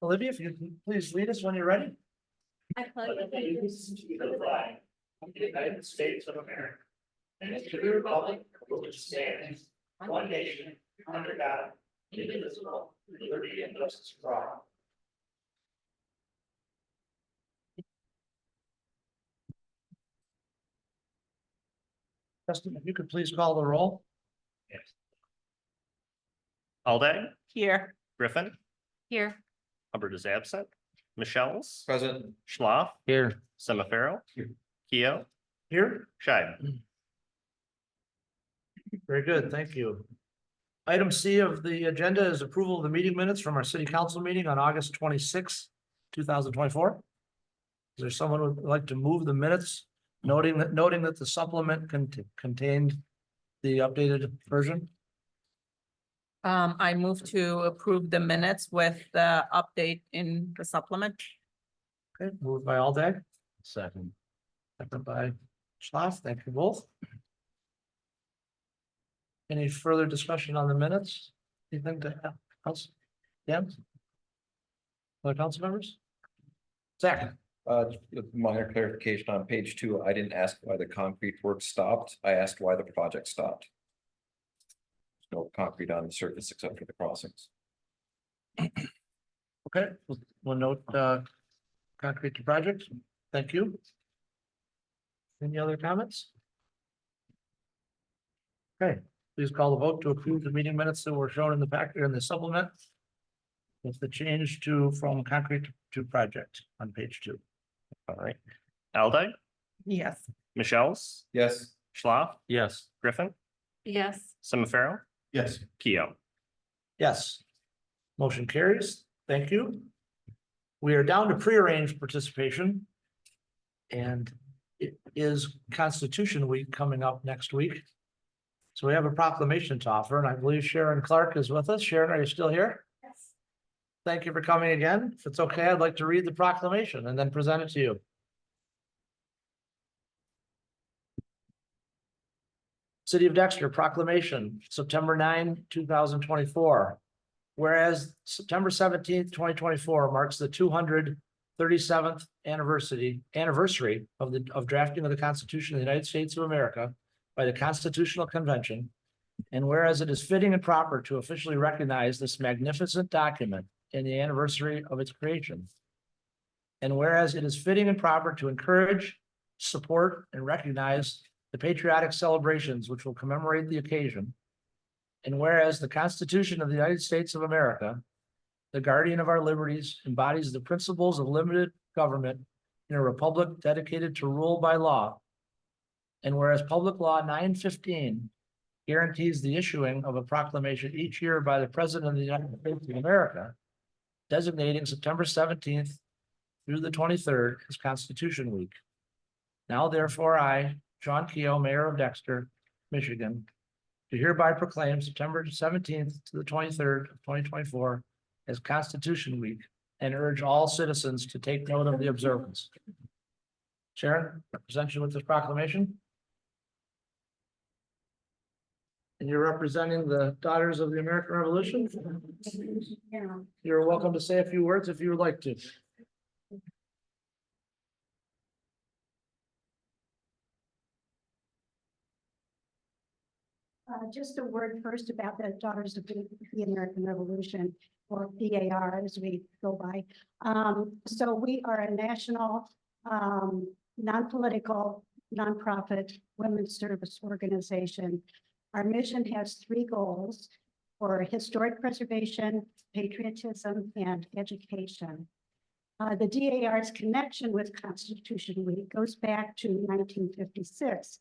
Olivia, if you can please lead us when you're ready. I pledge allegiance to the flag of the United States of America and to the republic for which it stands, one nation, under God, indivisible, with liberty and justice for all. Justin, if you could please call the roll. Yes. Alday, Here. Griffin, Here. Hubbard is absent. Michelle's, Present. Schlaf, Here. Semiphero, Here. Keo, Here. Scheib. Very good, thank you. Item C of the agenda is approval of the meeting minutes from our city council meeting on August 26, 2024. Is there someone who would like to move the minutes, noting that the supplement contained the updated version? I move to approve the minutes with the update in the supplement. Okay, moved by Alday, Second. second by Schlaf. Thank you both. Any further discussion on the minutes? Anything to else? Yeah? Other council members? Second. Minor clarification on page 2. I didn't ask why the concrete work stopped. I asked why the project stopped. There's no concrete on the surface except for the crossings. Okay, we'll note concrete to project. Thank you. Any other comments? Okay, please call the vote to approve the meeting minutes that were shown in the packet in the supplement. With the change from concrete to project on page 2. All right. Alday, Yes. Michelle's, Yes. Schlaf, Yes. Griffin, Yes. Semiphero, Yes. Keo. Yes. Motion carries. Thank you. We are down to prearranged participation. And it is Constitution Week coming up next week. So we have a proclamation to offer, and I believe Sharon Clark is with us. Sharon, are you still here? Yes. Thank you for coming again. If it's okay, I'd like to read the proclamation and then present it to you. City of Dexter Proclamation, September 9, 2024. Whereas September 17th, 2024 marks the 237th anniversary of drafting of the Constitution of the United States of America by the Constitutional Convention. And whereas it is fitting and proper to officially recognize this magnificent document in the anniversary of its creation. And whereas it is fitting and proper to encourage, support, and recognize the patriotic celebrations which will commemorate the occasion. And whereas the Constitution of the United States of America, the guardian of our liberties, embodies the principles of limited government in a republic dedicated to rule by law. And whereas Public Law 915 guarantees the issuing of a proclamation each year by the President of the United States of America, designating September 17th through the 23rd as Constitution Week. Now therefore I, Sean Keo, Mayor of Dexter, Michigan, do hereby proclaim September 17th to the 23rd of 2024 as Constitution Week and urge all citizens to take note of the observance. Sharon, I present you with this proclamation. And you're representing the Daughters of the American Revolution. You're welcome to say a few words if you would like to. Just a word first about the Daughters of the American Revolution, or DAR as we go by. So we are a national, non-political, nonprofit women's service organization. Our mission has 3 goals: for historic preservation, patriotism, and education. The DAR's connection with Constitution Week goes back to 1956.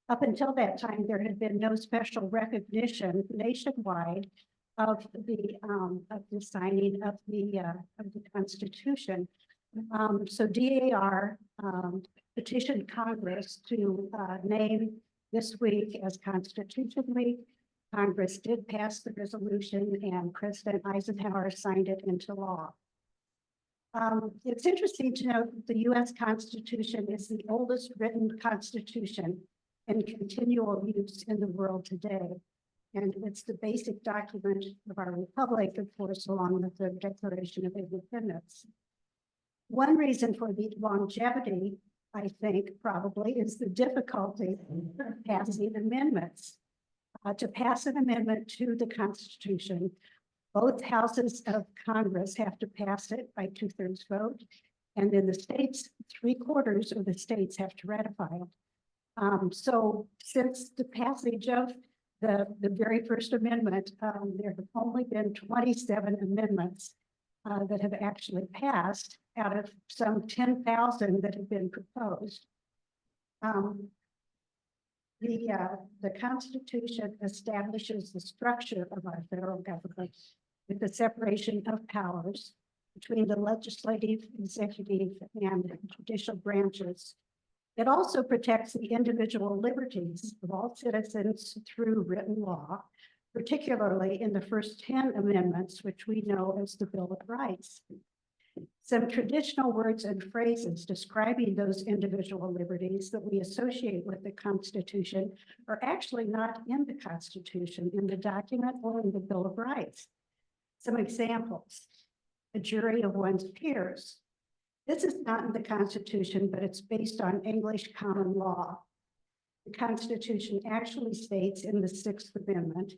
Up until that time, there had been no special recognition nationwide of the signing of the Constitution. So DAR petitioned Congress to name this week as Constitution Week. Congress did pass the resolution, and President Eisenhower signed it into law. It's interesting to note that the U.S. Constitution is the oldest written constitution in continual use in the world today. And it's the basic document of our republic, of course, along with the Declaration of Independence. One reason for the longevity, I think, probably is the difficulty of passing amendments. To pass an amendment to the Constitution, both houses of Congress have to pass it by 2/3 vote. And then the states, 3/4 of the states have to ratify it. So since the passage of the very first amendment, there have only been 27 amendments that have actually passed out of some 10,000 that have been proposed. The Constitution establishes the structure of our federal government with the separation of powers between the legislative, executive, and judicial branches. It also protects the individual liberties of all citizens through written law, particularly in the first 10 amendments, which we know as the Bill of Rights. Some traditional words and phrases describing those individual liberties that we associate with the Constitution are actually not in the Constitution, in the document, or in the Bill of Rights. Some examples: a jury of one's peers. This is not in the Constitution, but it's based on English common law. The Constitution actually states in the Sixth Amendment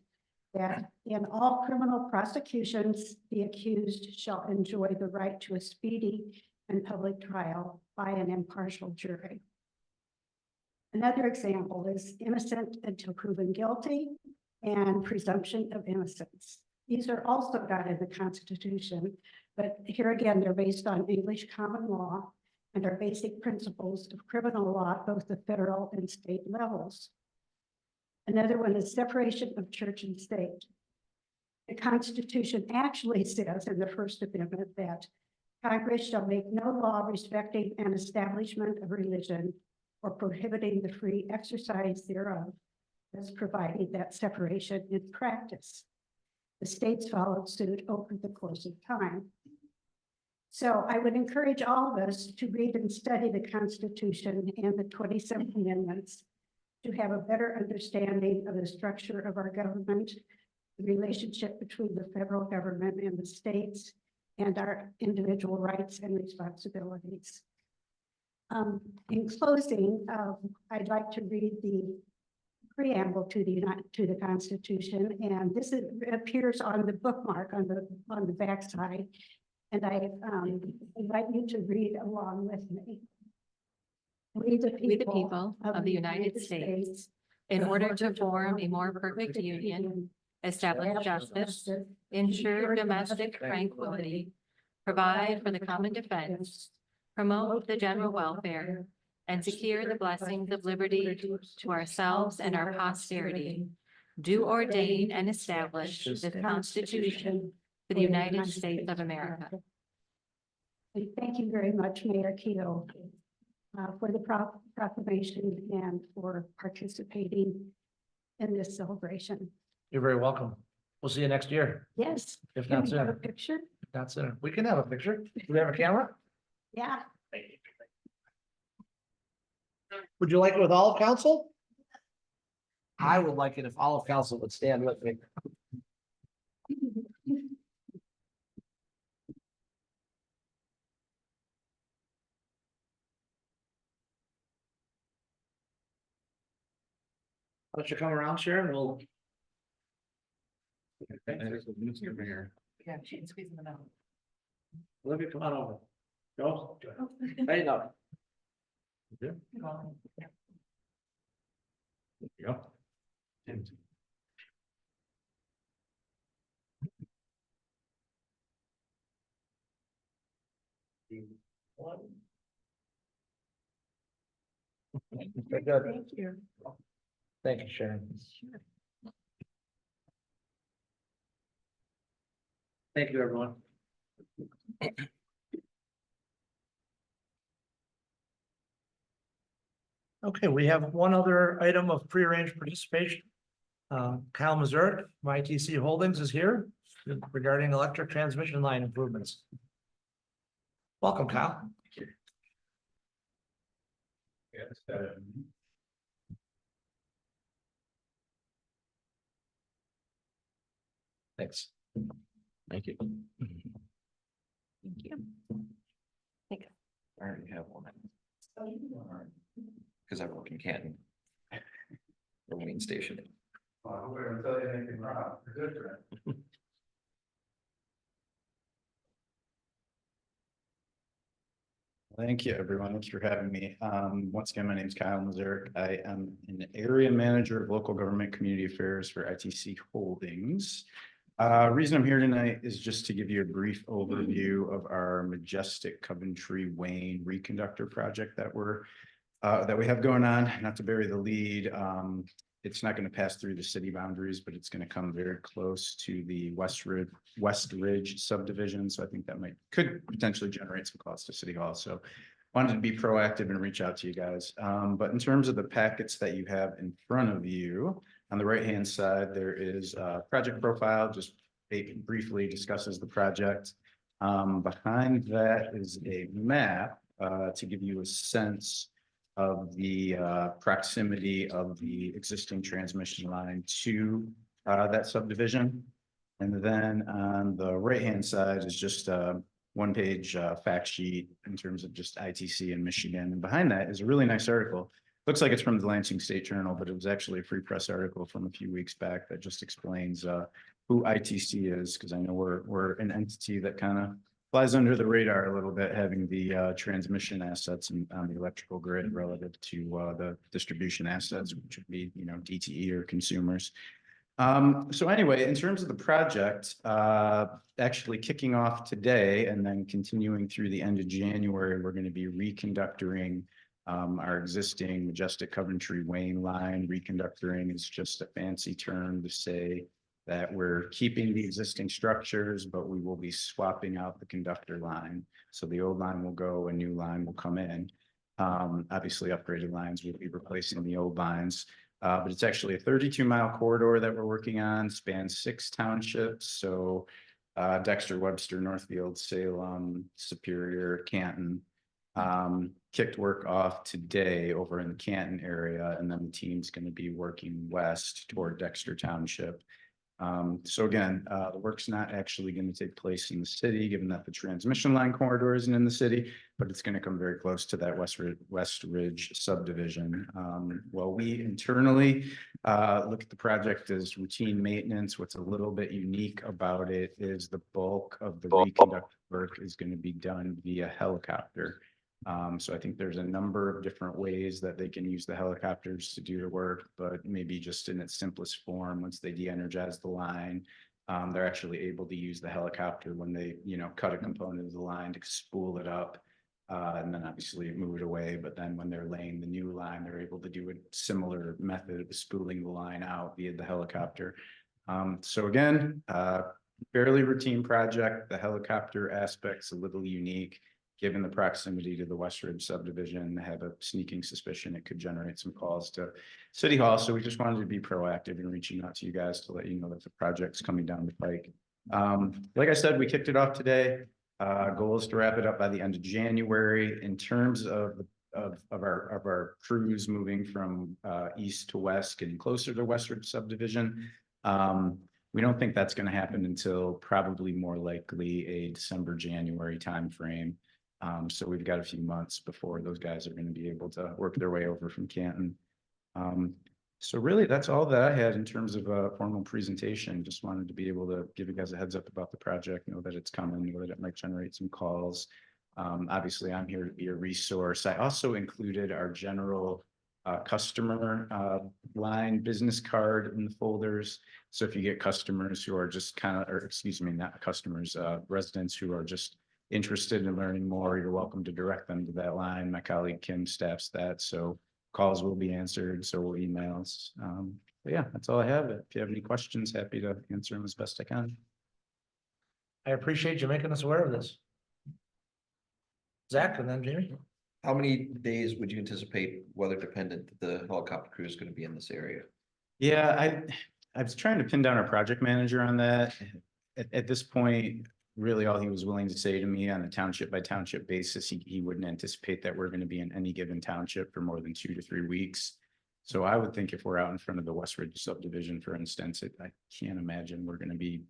that in all criminal prosecutions, the accused shall enjoy the right to a speedy and public trial by an impartial jury. Another example is innocent until proven guilty and presumption of innocence. These are also not in the Constitution, but here again, they're based on English common law and are basic principles of criminal law at both the federal and state levels. Another one is separation of church and state. The Constitution actually says in the First Amendment that Congress shall make no law respecting an establishment of religion or prohibiting the free exercise thereof, as providing that separation in practice. The states followed suit over the course of time. So I would encourage all of us to read and study the Constitution and the 27 amendments to have a better understanding of the structure of our government, the relationship between the federal government and the states, and our individual rights and responsibilities. In closing, I'd like to read the preamble to the Constitution, and this appears on the bookmark on the backside, and I invite you to read along with me. We the people of the United States, in order to form a more perfect union, establish justice, ensure domestic tranquility, provide for the common defense, promote the general welfare, and secure the blessings of liberty to ourselves and our posterity, do ordain and establish the Constitution for the United States of America. Thank you very much, Mayor Keough, for the proclamation and for participating in this celebration. You're very welcome. We'll see you next year, Yes. if Can not we have a sooner. picture? If not sooner. We can have a picture. Do we have a camera? Yeah. Thank you. Would you like it with all of council? I would like it if all of council would stand with me. Why don't you come around, Sharon? We'll. Yeah, she can squeeze in the middle. Olivia, come on over. Go. Hey, no. There you go. Very good. Thank you. Thank you, Sharon. Thank you, everyone. Okay, we have one other item of prearranged participation. Kyle Mazurk, ITC Holdings is here regarding electric transmission line improvements. Welcome, Kyle. Yes. Thanks. Thank you. Thank you. I already have one. Because I work in Canton. Or Wayne Station. Thank you, everyone. Thanks for having me. Once again, my name is Kyle Mazurek. I am an area manager of local government community affairs for ITC Holdings. Reason I'm here tonight is just to give you a brief overview of our Majestic Coventry Wayne Reconductor project that we have going on. Not to bury the lead, it's not going to pass through the city boundaries, but it's going to come very close to the West Ridge subdivision. So I think that could potentially generate some costs to City Hall. So wanted to be proactive and reach out to you guys. But in terms of the packets that you have in front of you, on the right-hand side, there is a project profile, just briefly discusses the project. Behind that is a map to give you a sense of the proximity of the existing transmission line to that subdivision. And then on the right-hand side is just a one-page fact sheet in terms of just ITC in Michigan. And behind that is a really nice article. Looks like it's from the Lansing State Journal, but it was actually a free press article from a few weeks back that just explains who ITC is, because I know we're an entity that kind of flies under the radar a little bit, having the transmission assets on the electrical grid relative to the distribution assets, which would be, DTE or consumers. So anyway, in terms of the project, actually kicking off today and then continuing through the end of January, we're going to be reconductoring our existing Majestic Coventry Wayne line. Reconductoring is just a fancy term to say that we're keeping the existing structures, but we will be swapping out the conductor line. So the old line will go, a new line will come in. Obviously upgraded lines will be replacing the old lines. But it's actually a 32-mile corridor that we're working on, spans 6 townships. So Dexter, Webster, Northfield, Salem, Superior, Canton. Kicked work off today over in the Canton area, and then the team's going to be working west toward Dexter Township. So again, the work's not actually going to take place in the city, given that the transmission line corridor isn't in the city, but it's going to come very close to that West Ridge subdivision. While we internally look at the project as routine maintenance, what's a little bit unique about it is the bulk of the reconduct work is going to be done via helicopter. So I think there's a number of different ways that they can use the helicopters to do the work, but maybe just in its simplest form, once they de-energize the line, they're actually able to use the helicopter when they, cut a component of the line to spool it up, and then obviously move it away. But then when they're laying the new line, they're able to do a similar method of spooling the line out via the helicopter. So again, fairly routine project. The helicopter aspect's a little unique. Given the proximity to the West Ridge subdivision, I have a sneaking suspicion it could generate some calls to City Hall. So we just wanted to be proactive in reaching out to you guys to let you know that the project's coming down the pike. Like I said, we kicked it off today. Goal is to wrap it up by the end of January. In terms of our crews moving from east to west, getting closer to West Ridge subdivision. We don't think that's going to happen until probably more likely a December, January timeframe. So we've got a few months before those guys are going to be able to work their way over from Canton. So really, that's all that I had in terms of a formal presentation. Just wanted to be able to give you guys a heads up about the project, know that it's coming, know that it might generate some calls. Obviously, I'm here to be a resource. I also included our general customer line business card in the folders. So if you get customers who are just not customers, residents who are just interested in learning more, you're welcome to direct them to that line. My colleague Kim staffs that, so calls will be answered, so will emails. But yeah, that's all I have. If you have any questions, happy to answer them as best I can. I appreciate you making us aware of this. Zach and then Jamie. How many days would you anticipate weather dependent the helicopter crew is going to be in this area? Yeah, I was trying to pin down our project manager on that. At this point, really all he was willing to say to me on a township by township basis, he wouldn't anticipate that we're going to be in any given township for more than 2 to 3 weeks. So I would think if we're out in front of the West Ridge subdivision, for instance, I can't imagine we're gonna be,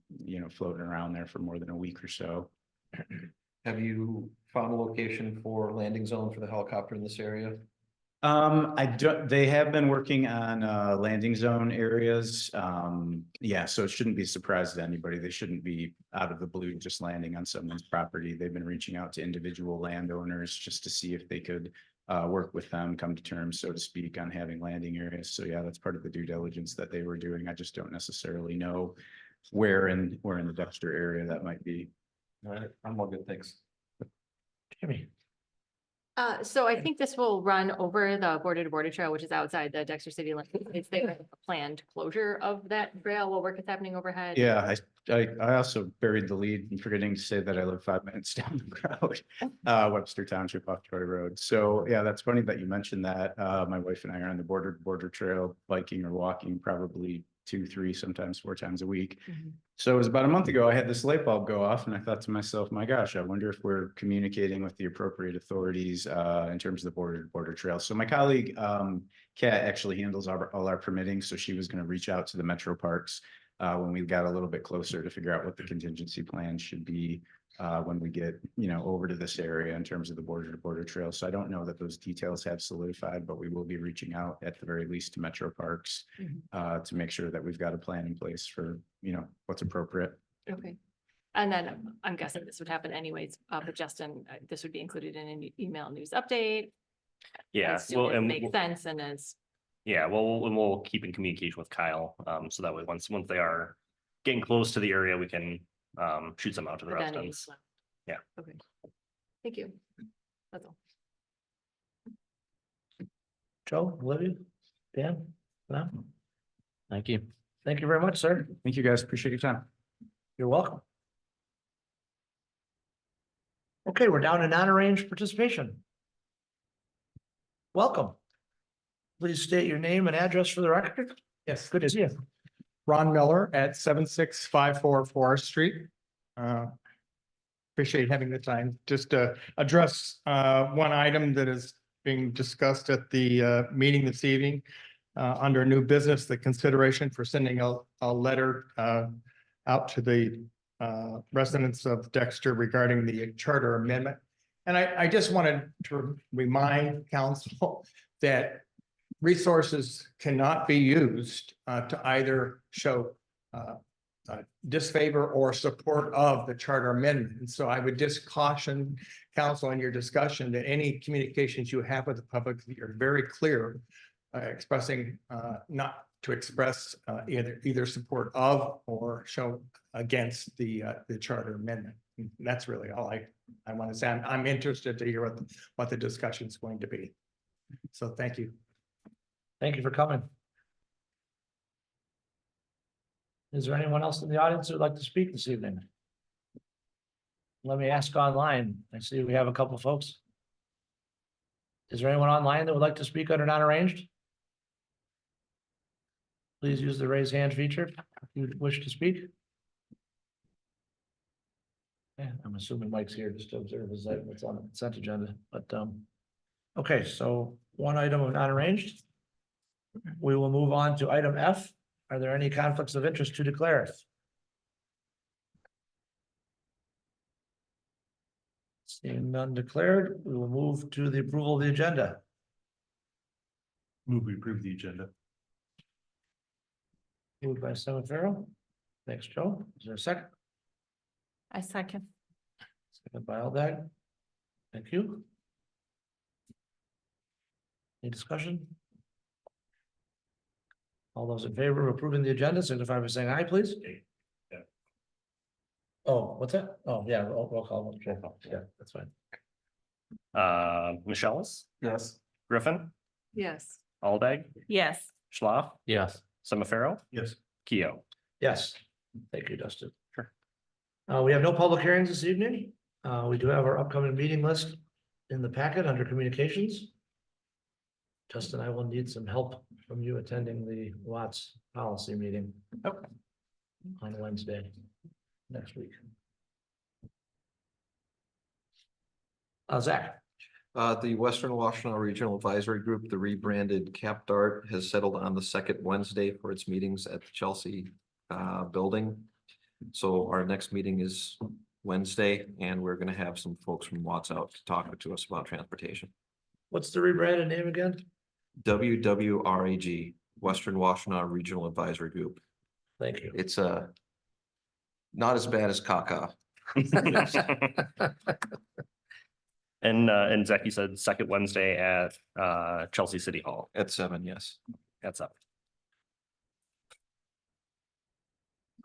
floating around there for more than a week or so. Have you found a location for landing zone for the helicopter in this area? I don't, they have been working on landing zone areas. Yeah, so it shouldn't be a surprise to anybody. They shouldn't be out of the blue just landing on someone's property. They've been reaching out to individual landowners just to see if they could work with them, come to terms, so to speak, on having landing areas. So yeah, that's part of the due diligence that they were doing. I just don't necessarily know where in the Dexter area that might be. All right, I'm all good, thanks. Jimmy. So I think this will run over the border to border trail, which is outside the Dexter city limits. It's the planned closure of that trail while work is happening overhead. Yeah, I also buried the lead in forgetting to say that I live 5 minutes down the road, Webster Township off Troy Road. So yeah, that's funny that you mentioned that. My wife and I are on the border trail, biking or walking probably 2, 3, sometimes 4 times a week. Mhm. So it was about a month ago, I had this light bulb go off and I thought to myself, my gosh, I wonder if we're communicating with the appropriate authorities in terms of the border trail. So my colleague, Kat, actually handles all our permitting. So she was going to reach out to the metro parks when we got a little bit closer to figure out what the contingency plan should be when we get, over to this area in terms of the border to border trail. So I don't know that those details have solidified, but we will be reaching out at the very least to metro parks to make sure that we've got a plan in place for, what's appropriate. Okay. And then I'm guessing this would happen anyways, but Justin, this would be included in an email news update. Yeah, as soon well, as it and makes sense and as, yeah, well, we'll keep in communication with Kyle, so that way, once they are getting close to the area, we can shoot some out to the but then residents. it's- Yeah. Okay. Thank you. That's all. Joe, Olivia, Dan? No? Thank you. Thank you very much, sir. Thank you, guys. Appreciate your time. You're welcome. Okay, we're down to non-arranged participation. Welcome. Please state your name and address for the record. Yes, Good to see you. Ron Miller at 7654 Forest Street. Appreciate having the time just to address one item that is being discussed at the meeting this evening. Under new business, the consideration for sending a letter out to the residents of Dexter regarding the charter amendment. And I just wanted to remind council that resources cannot be used to either show disfavor or support of the charter amendment. And so I would just caution council in your discussion that any communications you have with the public are very clear, expressing not to express either support of or show against the charter amendment. And that's really all I want to say. I'm interested to hear what the discussion is going to be. So thank you. Thank you for coming. Is there anyone else in the audience who would like to speak this evening? Let me ask online. I see we have a couple folks. Is there anyone online that would like to speak under non-arranged? Please use the raise hand feature if you wish to speak. Yeah, I'm assuming Mike's here just to observe what's on the consent agenda, but okay, so one item of non-arranged. We will move on to item F. Are there any conflicts of interest to declare? Seeing none declared, we will move to the approval of the agenda. Move we approve the agenda. Moved by Senator Farrell. Thanks, Joe. Is there a second? I second. Second by Aldag. Thank you. Any discussion? All those in favor of approving the agenda signify by saying aye, please. Yeah. Oh, what's that? Oh, yeah, roll call. Yeah, that's fine. Michelle's, Yes. Griffin, Yes. Aldag, Yes. Schlaf, Yes. Semifarrow, Yes. Keo. Yes. Thank you, Dustin. Sure. We have no public hearings this evening. We do have our upcoming meeting list in the packet under communications. Justin, I will need some help from you attending the Watts policy meeting. On Wednesday, next week. Zach, The Western Washtenaw Regional Advisory Group, the rebranded CapDart, has settled on the second Wednesday for its meetings at the Chelsea building. So our next meeting is Wednesday, and we're gonna have some folks from Watts out to talk to us about transportation. What's the rebranded name again? WWRAG, Western Washtenaw Regional Advisory Group. Thank you. It's not as bad as Kaka. And Zach, you said second Wednesday at Chelsea City Hall. At 7, yes. That's up.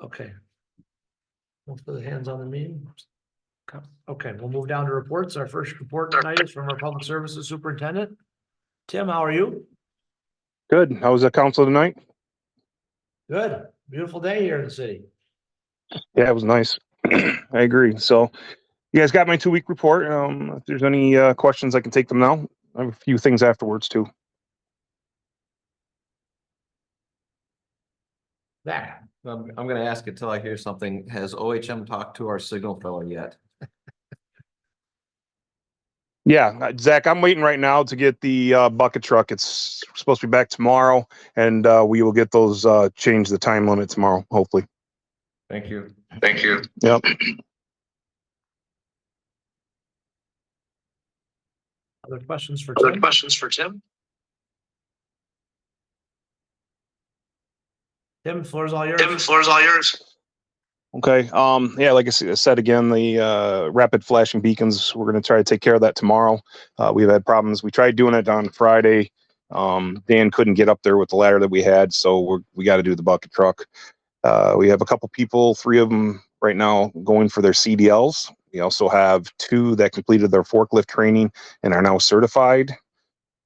Okay. Most of the hands on the meeting. Okay, we'll move down to reports. Our first report tonight is from our Public Services Superintendent. Tim, how are you? Good. How was the council tonight? Good. Beautiful day here in the city. Yeah, it was nice. I agree. So you guys got my 2-week report. If there's any questions, I can take them now. I have a few things afterwards too. Zach, I'm gonna ask until I hear something. Has OHM talked to our signal fellow yet? Yeah, Zach, I'm waiting right now to get the bucket truck. It's supposed to be back tomorrow, and we will get those change the time limit tomorrow, hopefully. Thank you. Thank you. Yep. other questions for Tim? Tim, floor is all yours. Okay, yeah, like I said again, the rapid flashing beacons, we're gonna try to take care of that tomorrow. We've had problems. We tried doing it on Friday. Dan couldn't get up there with the ladder that we had, so we got to do the bucket truck. We have a couple people, 3 of them right now going for their CDLs. We also have 2 that completed their forklift training and are now certified.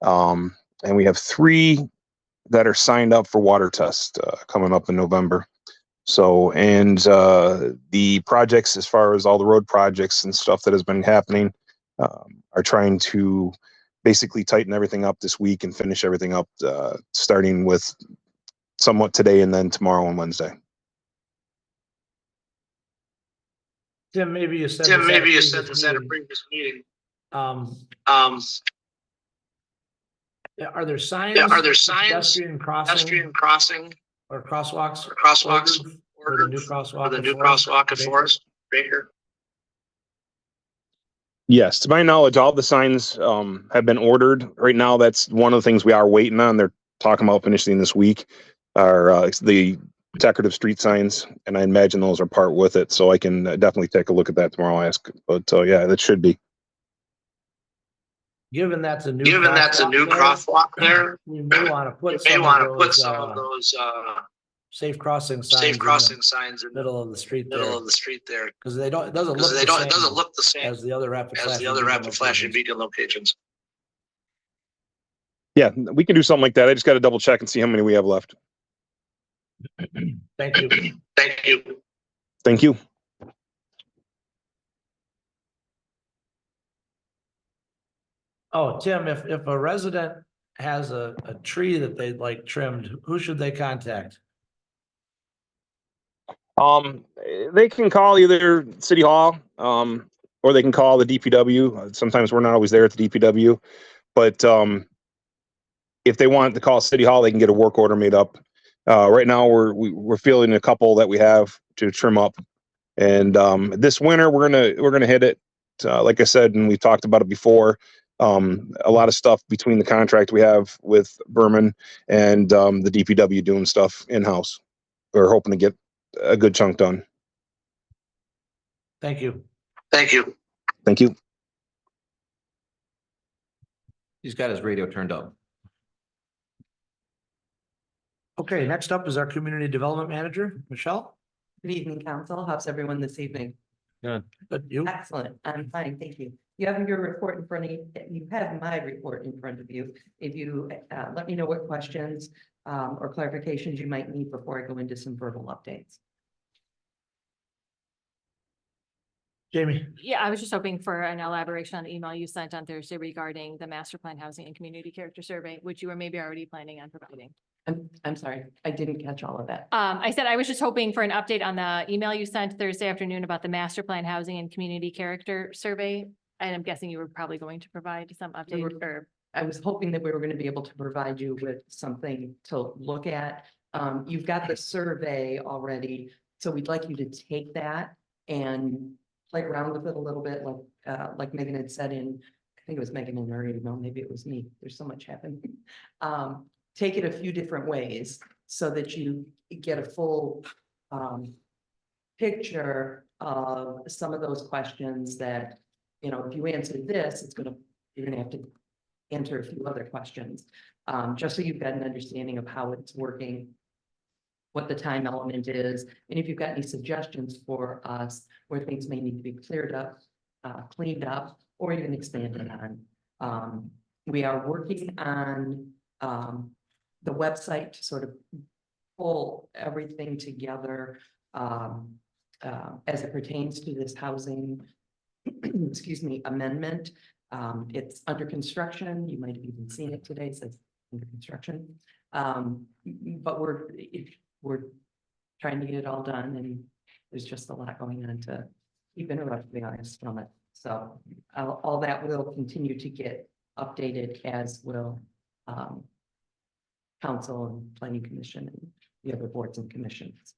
And we have 3 that are signed up for water test coming up in November. So, and the projects, as far as all the road projects and stuff that has been happening, are trying to basically tighten everything up this week and finish everything up, starting with somewhat today and then tomorrow and Wednesday. Tim, maybe you said this at a previous meeting. Are there signs? Pedestrian crossing or crosswalks for the new crosswalk at Forest Baker? Yes, to my knowledge, all the signs have been ordered. Right now, that's one of the things we are waiting on. They're talking about finishing this week. Are the decorative street signs, and I imagine those are part with it. So I can definitely take a look at that tomorrow. But yeah, that should be. Given that's a new crosswalk there, we may want to put some of those safe crossing signs in the middle of the street there. Because it doesn't look the same as the other rapid flashing beacon locations. Yeah, we can do something like that. I just got to double check and see how many we have left. Thank you. Thank you. Oh, Tim, if a resident has a tree that they'd like trimmed, who should they contact? They can call either City Hall, or they can call the DPW. Sometimes we're not always there at the DPW, but if they want to call City Hall, they can get a work order made up. Right now, we're feeling a couple that we have to trim up, and this winter we're gonna hit it. Like I said, and we talked about it before. A lot of stuff between the contract we have with Berman and the DPW doing stuff in house. We're hoping to get a good chunk done. Thank you. Thank you. He's got his radio turned up. Okay, next up is our Community Development Manager, Michelle. Good evening, council. How's everyone this evening? Good. You? Excellent. I'm fine. Thank you. You have your report in front of you. You have my report in front of you. If you let me know what questions or clarifications you might need before I go into some verbal updates. Jamie. Yeah, I was just hoping for an elaboration on the email you sent on Thursday regarding the master plan housing and community character survey, which you were maybe already planning on providing. I'm sorry, I didn't catch all of that. I said I was just hoping for an update on the email you sent Thursday afternoon about the master plan housing and community character survey. And I'm guessing you were probably going to provide some We update were- or, I was hoping that we were going to be able to provide you with something to look at. You've got the survey already, so we'd like you to take that and play around with it a little bit, like Megan had said I think it was Megan in her email, maybe it was me. There's so much happening. Take it a few different ways so that you get a full picture of some of those questions that, you know, if you answer this, you're gonna have to answer a few other questions. Just so you've got an understanding of how it's working, what the time element is, and if you've got any suggestions for us where things may need to be cleared up, cleaned up, or even expanded on. We are working on the website to sort of pull everything together as it pertains to this housing, excuse me, amendment. It's under construction. You might have even seen it today, it says under construction. But we're trying to get it all done, and there's just a lot going on to keep interrupting us from it. So all that will continue to get updated, as will council and planning commission and the other boards and commissions.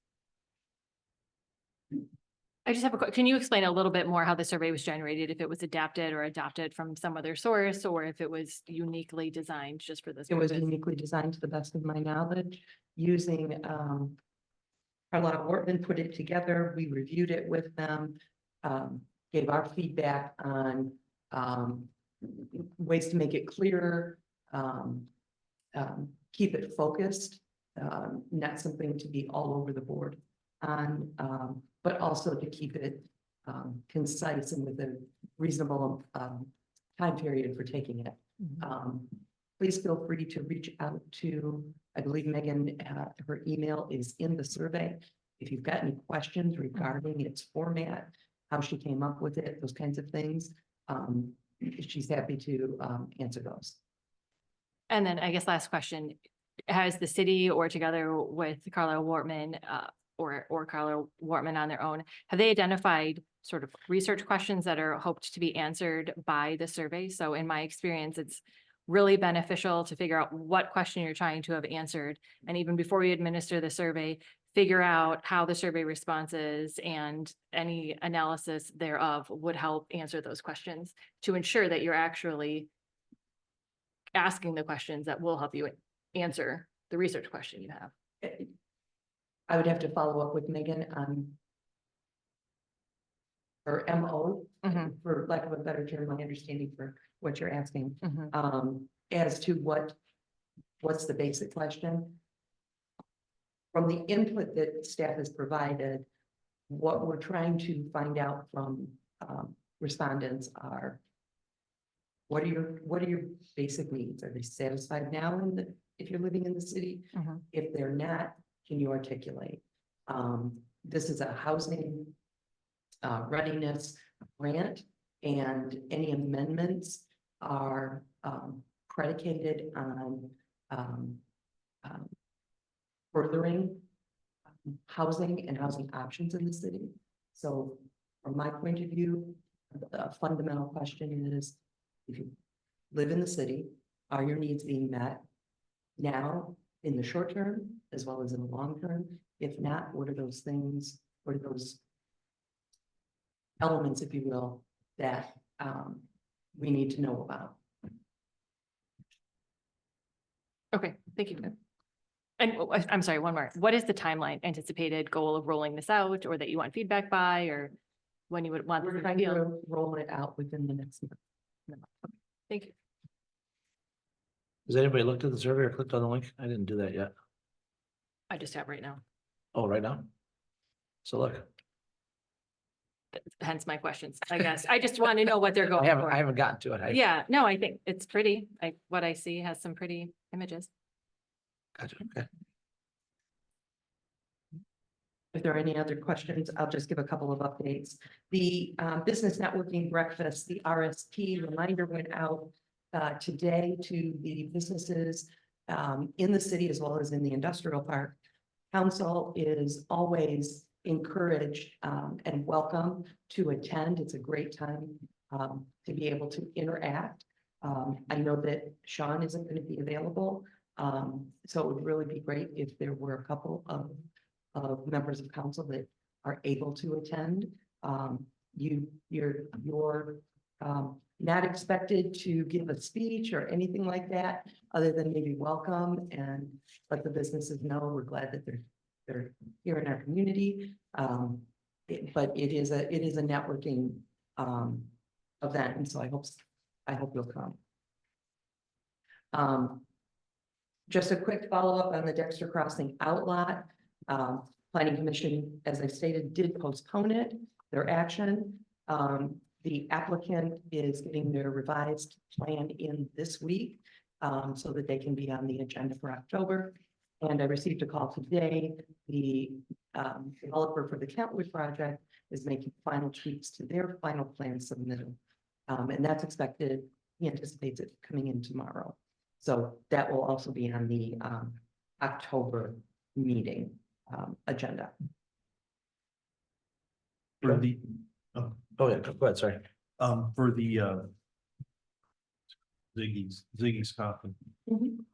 I just have can you explain a little bit more how the survey was generated, if it was adapted or adopted from some other source, or if it was uniquely designed just for this It was purpose? uniquely designed to the best of my knowledge, using Carlisle Wortman put it together. We reviewed it with them, gave our feedback on ways to make it clearer, keep it focused, not something to be all over the board on, but also to keep it concise and with a reasonable time period for taking it. Please feel free to reach out to, I believe Megan, her email is in the survey. If you've got any questions regarding its format, how she came up with it, those kinds of things, she's happy to answer those. And then I guess last question, has the city or together with Carlisle Wortman, or Carlisle Wortman on their own, have they identified sort of research questions that are hoped to be answered by the survey? So in my experience, it's really beneficial to figure out what question you're trying to have answered. And even before we administer the survey, figure out how the survey responses and any analysis thereof would help answer those questions to ensure that you're actually asking the questions that will help you answer the research question you have. I would have to follow up with Megan on her MO, for lack of a better term, my understanding for what you're asking, as to what's the basic question. From the input that staff has provided, what we're trying to find out from respondents are, what are your basic needs? Are they satisfied now if you're living in the city? If they're not, can you articulate? This is a housing readiness grant, and any amendments are predicated on furthering housing and housing options in the city. So from my point of view, the fundamental question is, if you live in the city, are your needs being met now in the short term as well as in the long term? If not, what are those things, what are those elements, if you will, that we need to know about? Okay, thank you. And I'm sorry, one more. What is the timeline anticipated goal of rolling this out, or that you want feedback by, or when you would want? We're this trying revealed? to roll it out within the next month. Thank you. Has anybody looked at the survey or clicked on the link? I didn't do that yet. I just have right now, Oh, right now? So look, hence my questions, I guess. I just want to know what they're going I for. haven't gotten to it. Yeah, no, I think it's pretty. What I see has some pretty images. Gotcha, okay. If there are any other questions, I'll just give a couple of updates. The business networking breakfast, the RSP reminder went out today to the businesses in the city as well as in the industrial park. Council is always encouraged and welcome to attend. It's a great time to be able to interact. I know that Sean isn't going to be available. So it would really be great if there were a couple of members of council that are able to attend. You're not expected to give a speech or anything like that, other than maybe welcome and let the businesses know we're glad that they're here in our community. But it is a networking event, and so I hope you'll come. Just a quick follow-up on the Dexter Crossing outlot. Planning Commission, as I stated, did postpone it, their action. The applicant is getting their revised plan in this week, so that they can be on the agenda for October. And I received a call today. The developer for the Kentwood project is making final tweaks to their final plan submittal. And that's expected, he anticipates it coming in tomorrow. So that will also be on the October meeting agenda. For the, Oh, yeah, go ahead, sorry. for the, Ziggy's coffin. Mhm.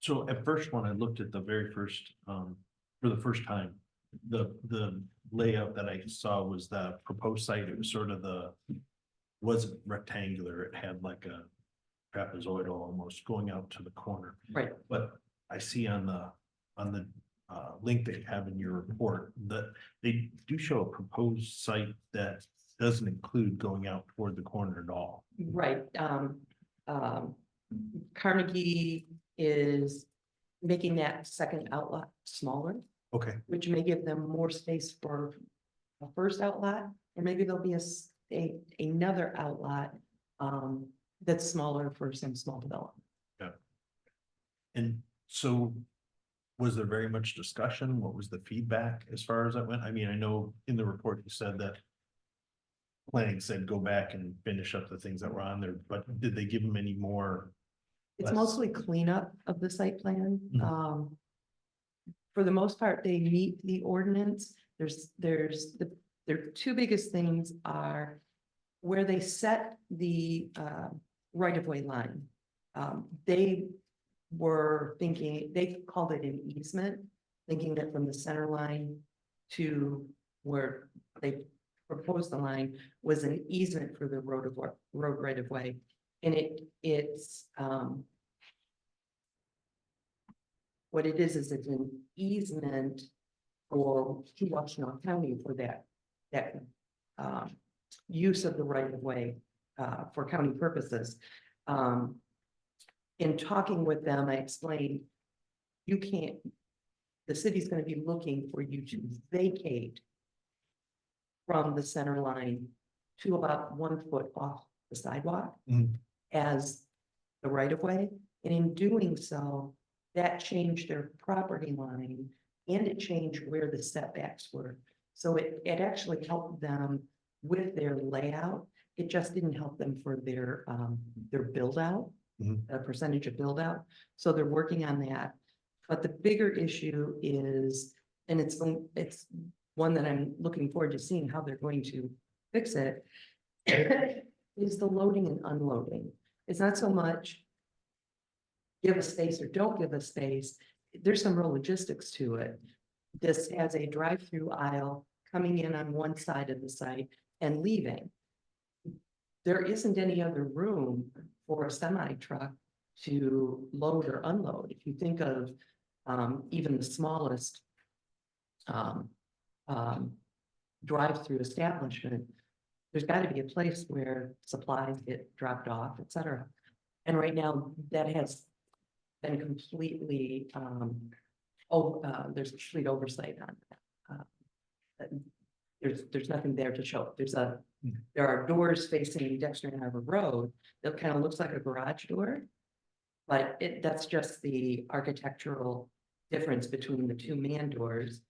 So at first, when I looked at the very first, for the first time, the layout that I saw was the proposed site. It was sort of wasn't rectangular. It had like a trapezoidal almost going out to the corner. Right. But I see on the link that you have in your report that they do show a proposed site that doesn't include going out toward the corner at all. Right. Carnegie is making that second outlet smaller, Okay. which may give them more space for a first outlet, or maybe there'll be another outlet that's smaller for some small development. And so was there very much discussion? What was the feedback as far as that went? I mean, I know in the report you said that planning said go back and finish up the things that were on there, but did they give them any more? It's less- mostly cleanup of the site plan. Mhm. For the most part, they meet the ordinance. Their two biggest things are where they set the right-of-way line. They were thinking, they called it an easement, thinking that from the center line to where they proposed the line was an easement for the road right-of-way. And it's what it is it's an easement for Washtenaw County for that use of the right-of-way for county purposes. In talking with them, I explained, the city's gonna be looking for you to vacate from the center line to about 1 foot off the sidewalk as the right-of-way. And in doing so, that changed their property line and it changed where the setbacks were. So it actually helped them with their layout. It just didn't help them for their build out, a percentage of build out. So they're working on that. But the bigger issue is, and it's one that I'm looking forward to seeing how they're going to fix it, is the loading and unloading. It's not so much give a space or don't give a space. There's some real logistics to it. This has a drive-through aisle coming in on one side of the site and leaving. There isn't any other room for a semi truck to load or unload. If you think of even the smallest drive-through establishment, there's got to be a place where supplies get dropped off, et cetera. And right now that has been completely, there's complete oversight on that. There's nothing there to show. There are doors facing Dexter and Harbor Road that kind of looks like a garage door. But that's just the architectural difference between the two man doors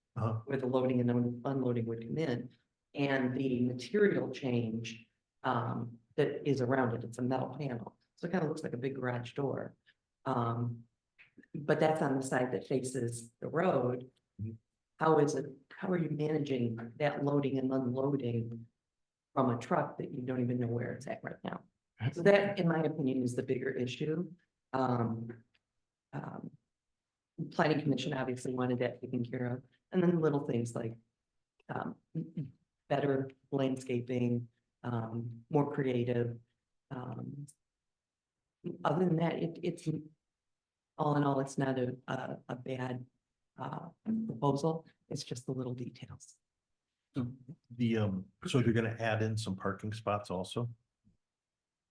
where the loading and unloading would come in, and the material change that is around it. It's a metal panel. So it kind of looks like a big garage door. But that's on the side that faces the road. How are you managing that loading and unloading from a truck that you don't even know where it's at right now. So that, in my opinion, is the bigger issue. Um, um, Planning Commission obviously wanted that taken care of, and then little things like better landscaping, more creative. Other than that, it's all in all, it's not a bad proposal. It's just the little details. The, so you're gonna add in some parking spots also?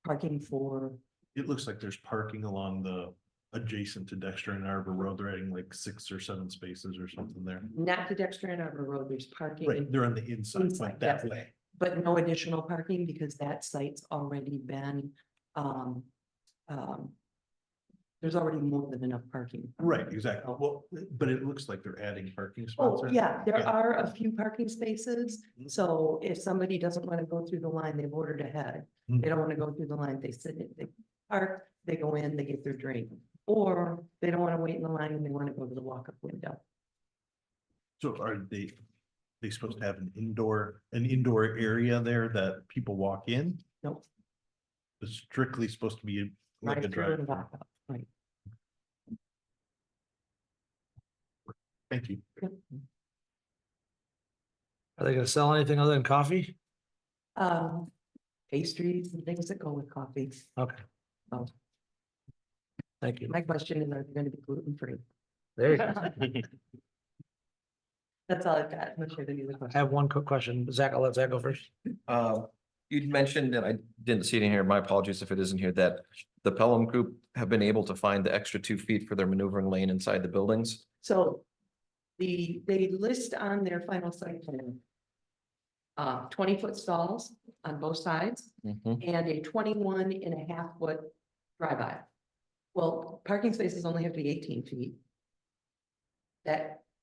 Parking for, It looks like there's parking along the adjacent to Dexter and Arbor Road. They're adding like 6 or 7 spaces or something there. not the Dexter and Arbor Road, there's parking. Right, they're on the inside, Inside, like that yes. way. But no additional parking because that site's already been, there's already more than enough parking. Right, exactly. Well, but it looks like they're adding parking spots. Oh, there. yeah, there Yeah. are a few parking spaces. Mhm. So if somebody doesn't want to go through the line, they've ordered ahead. Mhm. They don't want to go through the line, they they park, they go in, they get their drink. Or they don't want to wait in the line and they want to go to the walk-up window. So are they supposed to have an indoor area there that people walk in? Nope. It's strictly supposed to be like a Drive through drive. and walk up, right? Thank you. Yep. Are they gonna sell anything other than coffee? Pastries and things that go with coffee. Okay. Oh. Thank you. My question is, are they going to be gluten-free? There you go. That's all I've got. I'm not sure if any other I questions. have one quick question. Zach, I'll let Zach go first. You'd mentioned, and I didn't see it in here, my apologies if it isn't here, that the Pelham Group have been able to find the extra 2 feet for their maneuvering lane inside the buildings. So they list on their final site plan 20-foot stalls on both sides Mhm. and a 21.5-foot drive aisle. Well, parking spaces only have to be 18 feet.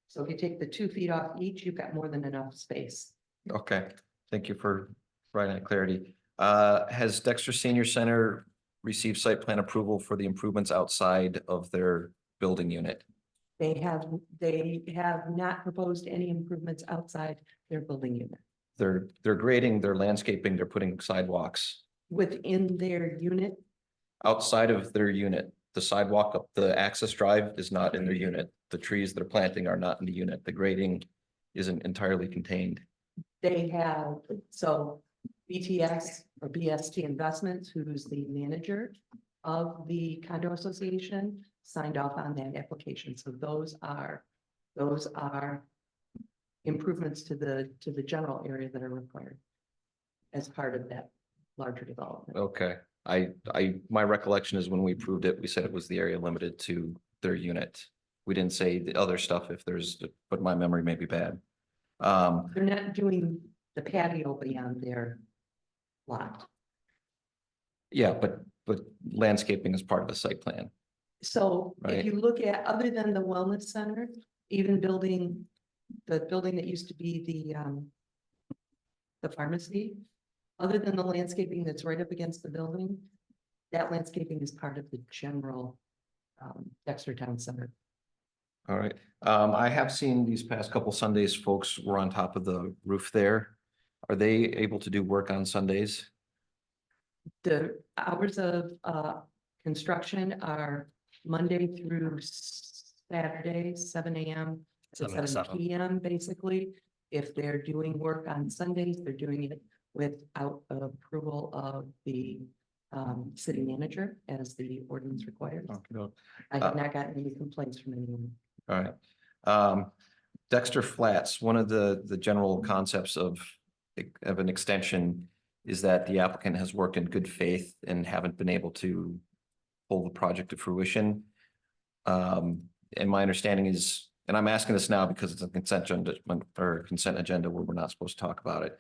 So if you take the 2 feet off each, you've got more than enough space. Okay, thank you for providing that clarity. Has Dexter Senior Center received site plan approval for the improvements outside of their building unit? They have not proposed any improvements outside their building unit. They're grading, they're landscaping, they're putting sidewalks Within their unit, outside of their unit. The sidewalk up the access drive is not in their unit. The trees they're planting are not in the unit. The grading isn't entirely contained. they have, so BTS or BST Investments, who's the manager of the condo association, signed off on that application. So those are improvements to the general area that are required as part of that larger development. Okay, my recollection is when we approved it, we said it was the area limited to their unit. We didn't say the other stuff if there's, but my memory may be bad. They're not doing the patio beyond their lot. Yeah, but landscaping is part of the site plan. So Right. if you look at, other than the wellness center, even the building that used to be the pharmacy, other than the landscaping that's right up against the building, that landscaping is part of the general Dexter Town Center. All right, I have seen these past couple Sundays, folks were on top of the roof there. Are they able to do work on Sundays? The hours of construction are Monday through Saturday, 7 a.m. to 7 to 7 7. p.m. basically. If they're doing work on Sundays, they're doing it without approval of the city manager as the ordinance requires. I have not gotten any complaints from anyone. All right. Dexter Flats, one of the general concepts of an extension is that the applicant has worked in good faith and haven't been able to pull the project to fruition. And my understanding is, and I'm asking this now because it's a consent agenda where we're not supposed to talk about it.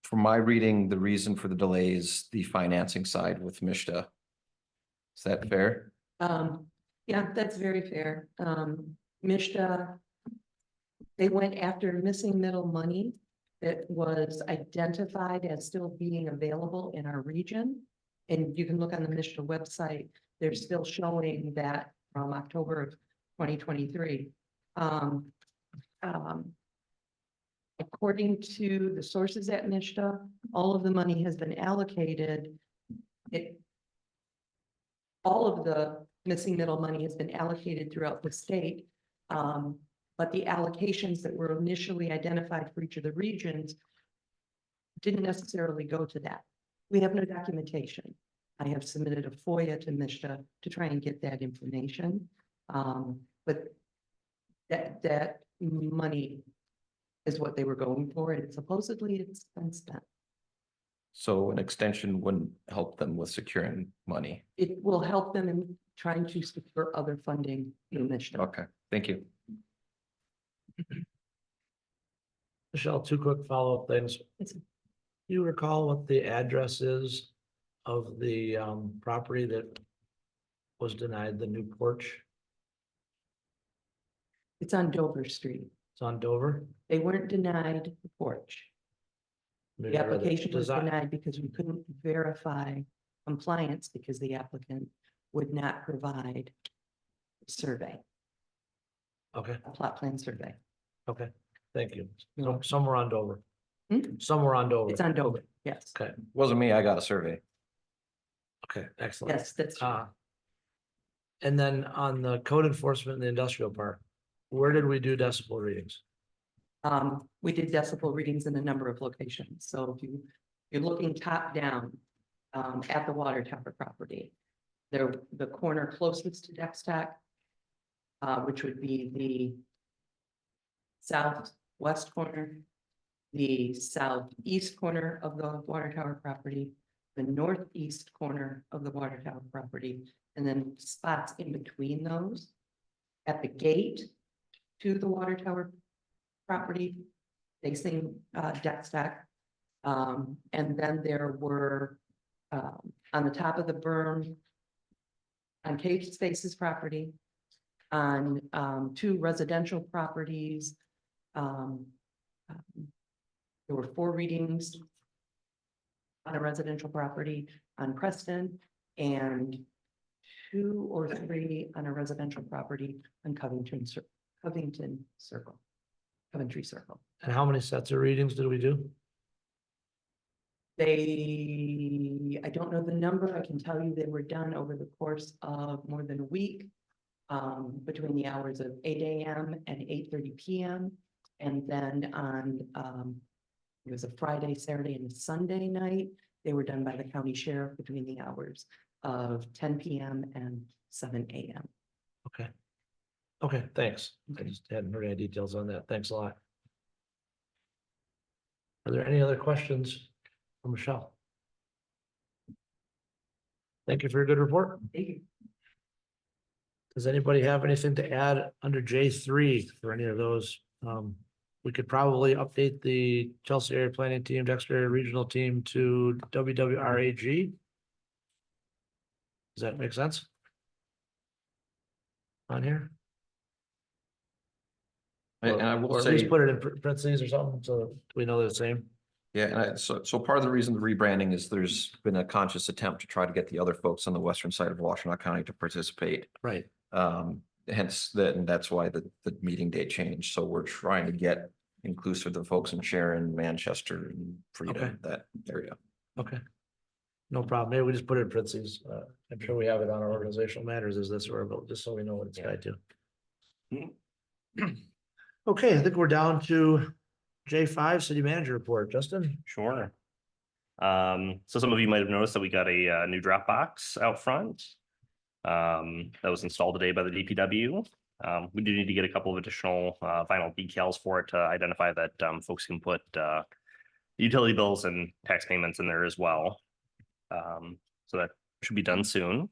From my reading, the reason for the delay is the financing side with Mishta. Is that fair? Yeah, that's very fair. Mishta, they went after missing middle money that was identified as still being available in our region. And you can look on the Mishta website, they're still showing that from October of 2023. according to the sources at Mishta, all of the money has been allocated. All of the missing middle money has been allocated throughout the state. But the allocations that were initially identified for each of the regions didn't necessarily go to that. We have no documentation. I have submitted a FOIA to Mishta to try and get that information. But that money is what they were going for, and supposedly it's been spent. So an extension wouldn't help them with securing money. It will help them in trying to secure other funding through Mishta. Okay, thank you. Michelle, two quick follow-up things. Yes. You recall what the address is of the property that was denied the new porch? It's on Dover Street. It's on Dover? They weren't denied the porch. Maybe The I read it. application was Design- denied because we couldn't verify compliance because the applicant would not provide a survey, Okay, a plot plan survey. okay, thank you. You're So welcome. somewhere on Dover. Hmm? Somewhere on Dover. It's on Dover, yes. Okay, Wasn't me, I got a survey. okay, excellent. Yes, that's, And then on the code enforcement in the industrial park, where did we do decibel readings? we did decibel readings in a number of locations. So if you're looking top down, at the water tower property, the corner closest to Dextac, which would be the southwest corner, the southeast corner of the water tower property, the northeast corner of the water tower property, and then spots in between those at the gate to the water tower property facing Dextac. And then there were on the top of the berm on Cage Spaces property, on two residential properties. There were 4 readings on a residential property on Preston and 2 or 3 on a residential property on Coventry Circle. And how many sets of readings did we do? I don't know the number. I can tell you they were done over the course of more than a week. Between the hours of 8 AM and 8:30 PM. And then on, it was a Friday, Saturday, and a Sunday night. They were done by the county sheriff between the hours of 10 PM and 7 AM. Okay. Okay, thanks. I just hadn't heard any details on that. Thanks a lot. Are there any other questions for Michelle? Thank you for your good report. Thank you. Does anybody have anything to add under J3 for any of those? We could probably update the Chelsea area planning team, Dexter area regional team to WWRAG. Does that make sense? On here? And I will Or at least say, put it in parentheses or something, so we know they're the same. yeah, so part of the reason the rebranding is there's been a conscious attempt to try to get the other folks on the western side of Washtenaw County to participate. Right. Hence and that's why the meeting date changed. So we're trying to get inclusive of the folks in Sharon, Manchester, and Okay. Freedom, that area. Okay. No problem. Maybe we just put it in parentheses. I'm sure we have it on our organizational matters as this or about, just so we know what it's tied to. Okay, I think we're down to J5 city manager report. Justin? Sure. So some of you might have noticed that we got a new drop box out front. That was installed today by the DPW. We do need to get a couple of additional vinyl decals for it to identify that folks can put utility bills and tax payments in there as well. So that should be done soon.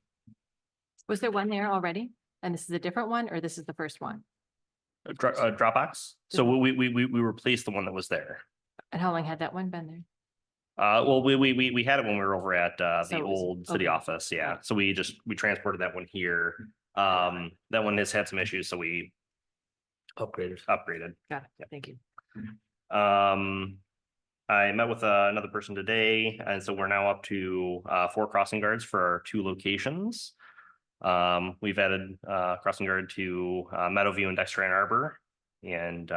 Was there one there already? And this is a different one, or this is the first one? A Dropbox. So we replaced the one that was there. And how long had that one been there? Well, we had it when we were over at So the it was- old city okay. office. Yeah. So we transported that one here. That one has had some issues, so we Upgraded. upgraded. Got it. Thank you. I met with another person today, and so we're now up to 4 crossing guards for our 2 locations. We've added crossing guard to Meadowview and Dexter Ann Arbor, and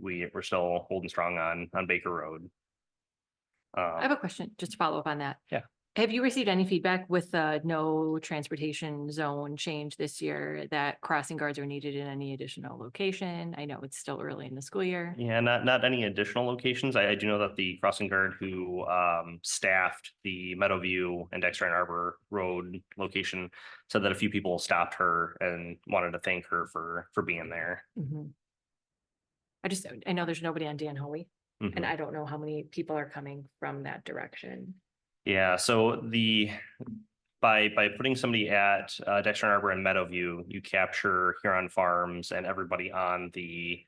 we're still holding strong on Baker Road. I have a question, just to follow up on that. Yeah. Have you received any feedback with the no transportation zone change this year that crossing guards are needed in any additional location? I know it's still early in the school year. Yeah, not any additional locations. I do know that the crossing guard who staffed the Meadowview and Dexter and Arbor Road location said that a few people stopped her and wanted to thank her for being there. Mhm. I know there's nobody on Dan Hoey, Mhm. and I don't know how many people are coming from that direction. Yeah, so by putting somebody at Dexter and Arbor and Meadowview, you capture Huron Farms and everybody on the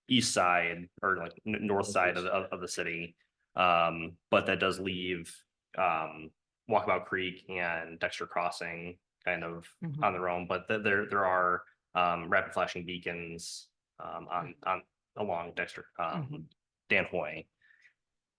east side or like north side of the city. But that does leave Walkabout Creek and Dexter Crossing kind of Mhm. on their own, but there are rapid flashing beacons on along Dexter Mhm. Dan Hoy.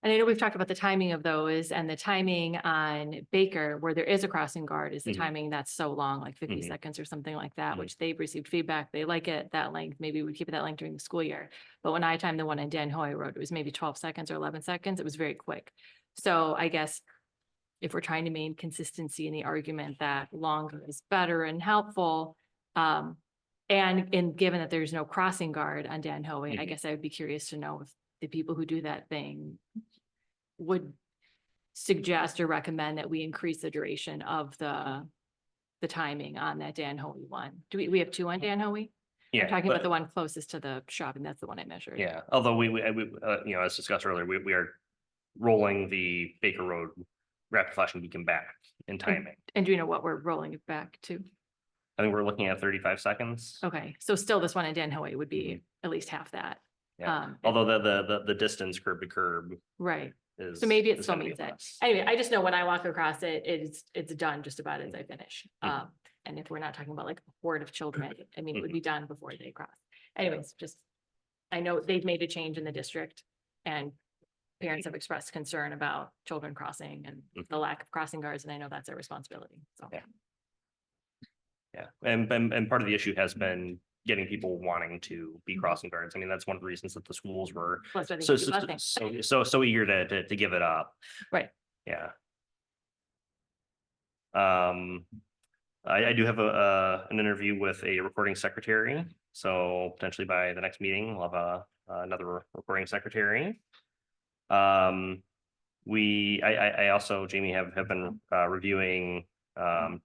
And I know we've talked about the timing of those, and the timing on Baker, where there is a crossing guard, is the Mhm. timing that's so long, like 50 Mhm. seconds or something like that, Mhm. which they've received feedback. They like it that length. Maybe we keep it that length during the school year. But when I timed the one on Dan Hoy Road, it was maybe 12 seconds or 11 seconds. It was very quick. So I guess if we're trying to maintain consistency in the argument that longer is better and helpful, and given that there's no crossing guard on Dan Hoey, I Mhm. guess I would be curious to know if the people who do that thing would suggest or recommend that we increase the duration of the timing on that Dan Hoey one. Do we have two on Dan Hoey? Yeah, I'm talking about but- the one closest to the shop, and that's the one I measured. Yeah, although we as discussed earlier, we are rolling the Baker Road rapid flashing beacon back in timing. And do you know what we're rolling it back to? I think we're looking at 35 seconds. Okay, so still this one in Dan Hoey would be at least half that. Yeah, Um, although the distance curb to curb Right. is. So maybe it is still gonna be means that. less. Anyway, I just know when I walk across it, it's done just about as I finish. Mhm. And if we're not talking about like a horde of children, I mean, it would be done before they cross. Anyways, just, I know they've made a change in the district and parents have expressed concern about children crossing and the lack of crossing guards, and I know that's their responsibility, so. Yeah. Yeah, and part of the issue has been getting people wanting to be crossing guards. I mean, that's one of the reasons that the schools were Plus, I think so it's busing. so eager to give it up. Right. Yeah. I do have an interview with a recording secretary, so potentially by the next meeting, we'll have another recording secretary. I also, Jamie, have been reviewing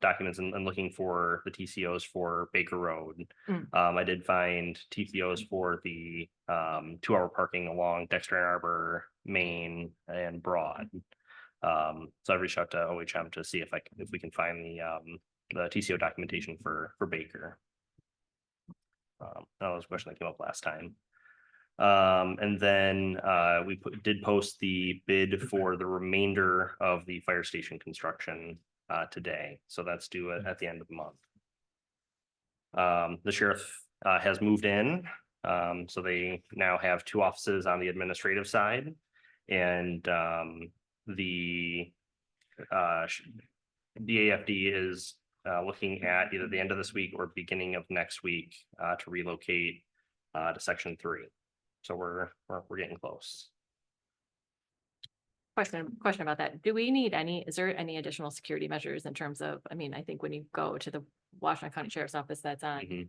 documents and looking for the TCOs for Baker Road. I did find TCOs for the 2-hour parking along Dexter and Arbor, Main, and Broad. So I reached out to OHM to see if we can find the TCO documentation for Baker. That was a question that came up last time. And then we did post the bid for the remainder of the fire station construction today, so that's due at the end of the month. The sheriff has moved in, so they now have 2 offices on the administrative side, and the DAFD is looking at either the end of this week or beginning of next week to relocate to Section 3. So we're getting close. Question about that. Do we need is there any additional security measures in terms of, I mean, I think when you go to the Washington County Sheriff's Office that's on Mhm.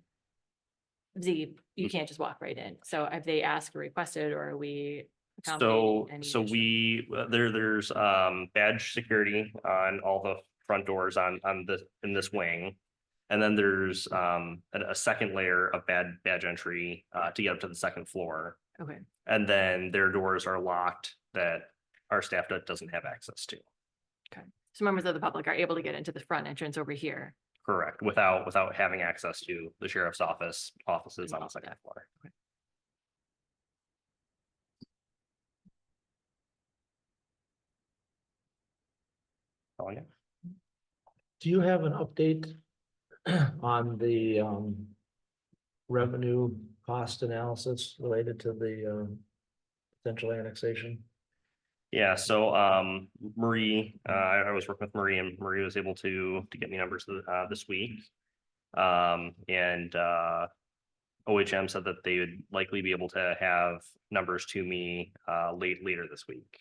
Z, you can't just walk right in. So have they asked or requested, or are we So accommodating any so additional- there's badge security on all the front doors in this wing. And then there's a second layer of badge entry to get up to the second floor. Okay, And then their doors are locked that our staff doesn't have access to. so members of the public are able to get into the front entrance over here. Correct, without having access to the sheriff's offices on the second floor. Oh, yeah. Do you have an update on the revenue cost analysis related to the potential annexation? Yeah, so Marie, I was working with Marie, and Marie was able to get me numbers this week. And OHM said that they would likely be able to have numbers to me later this week.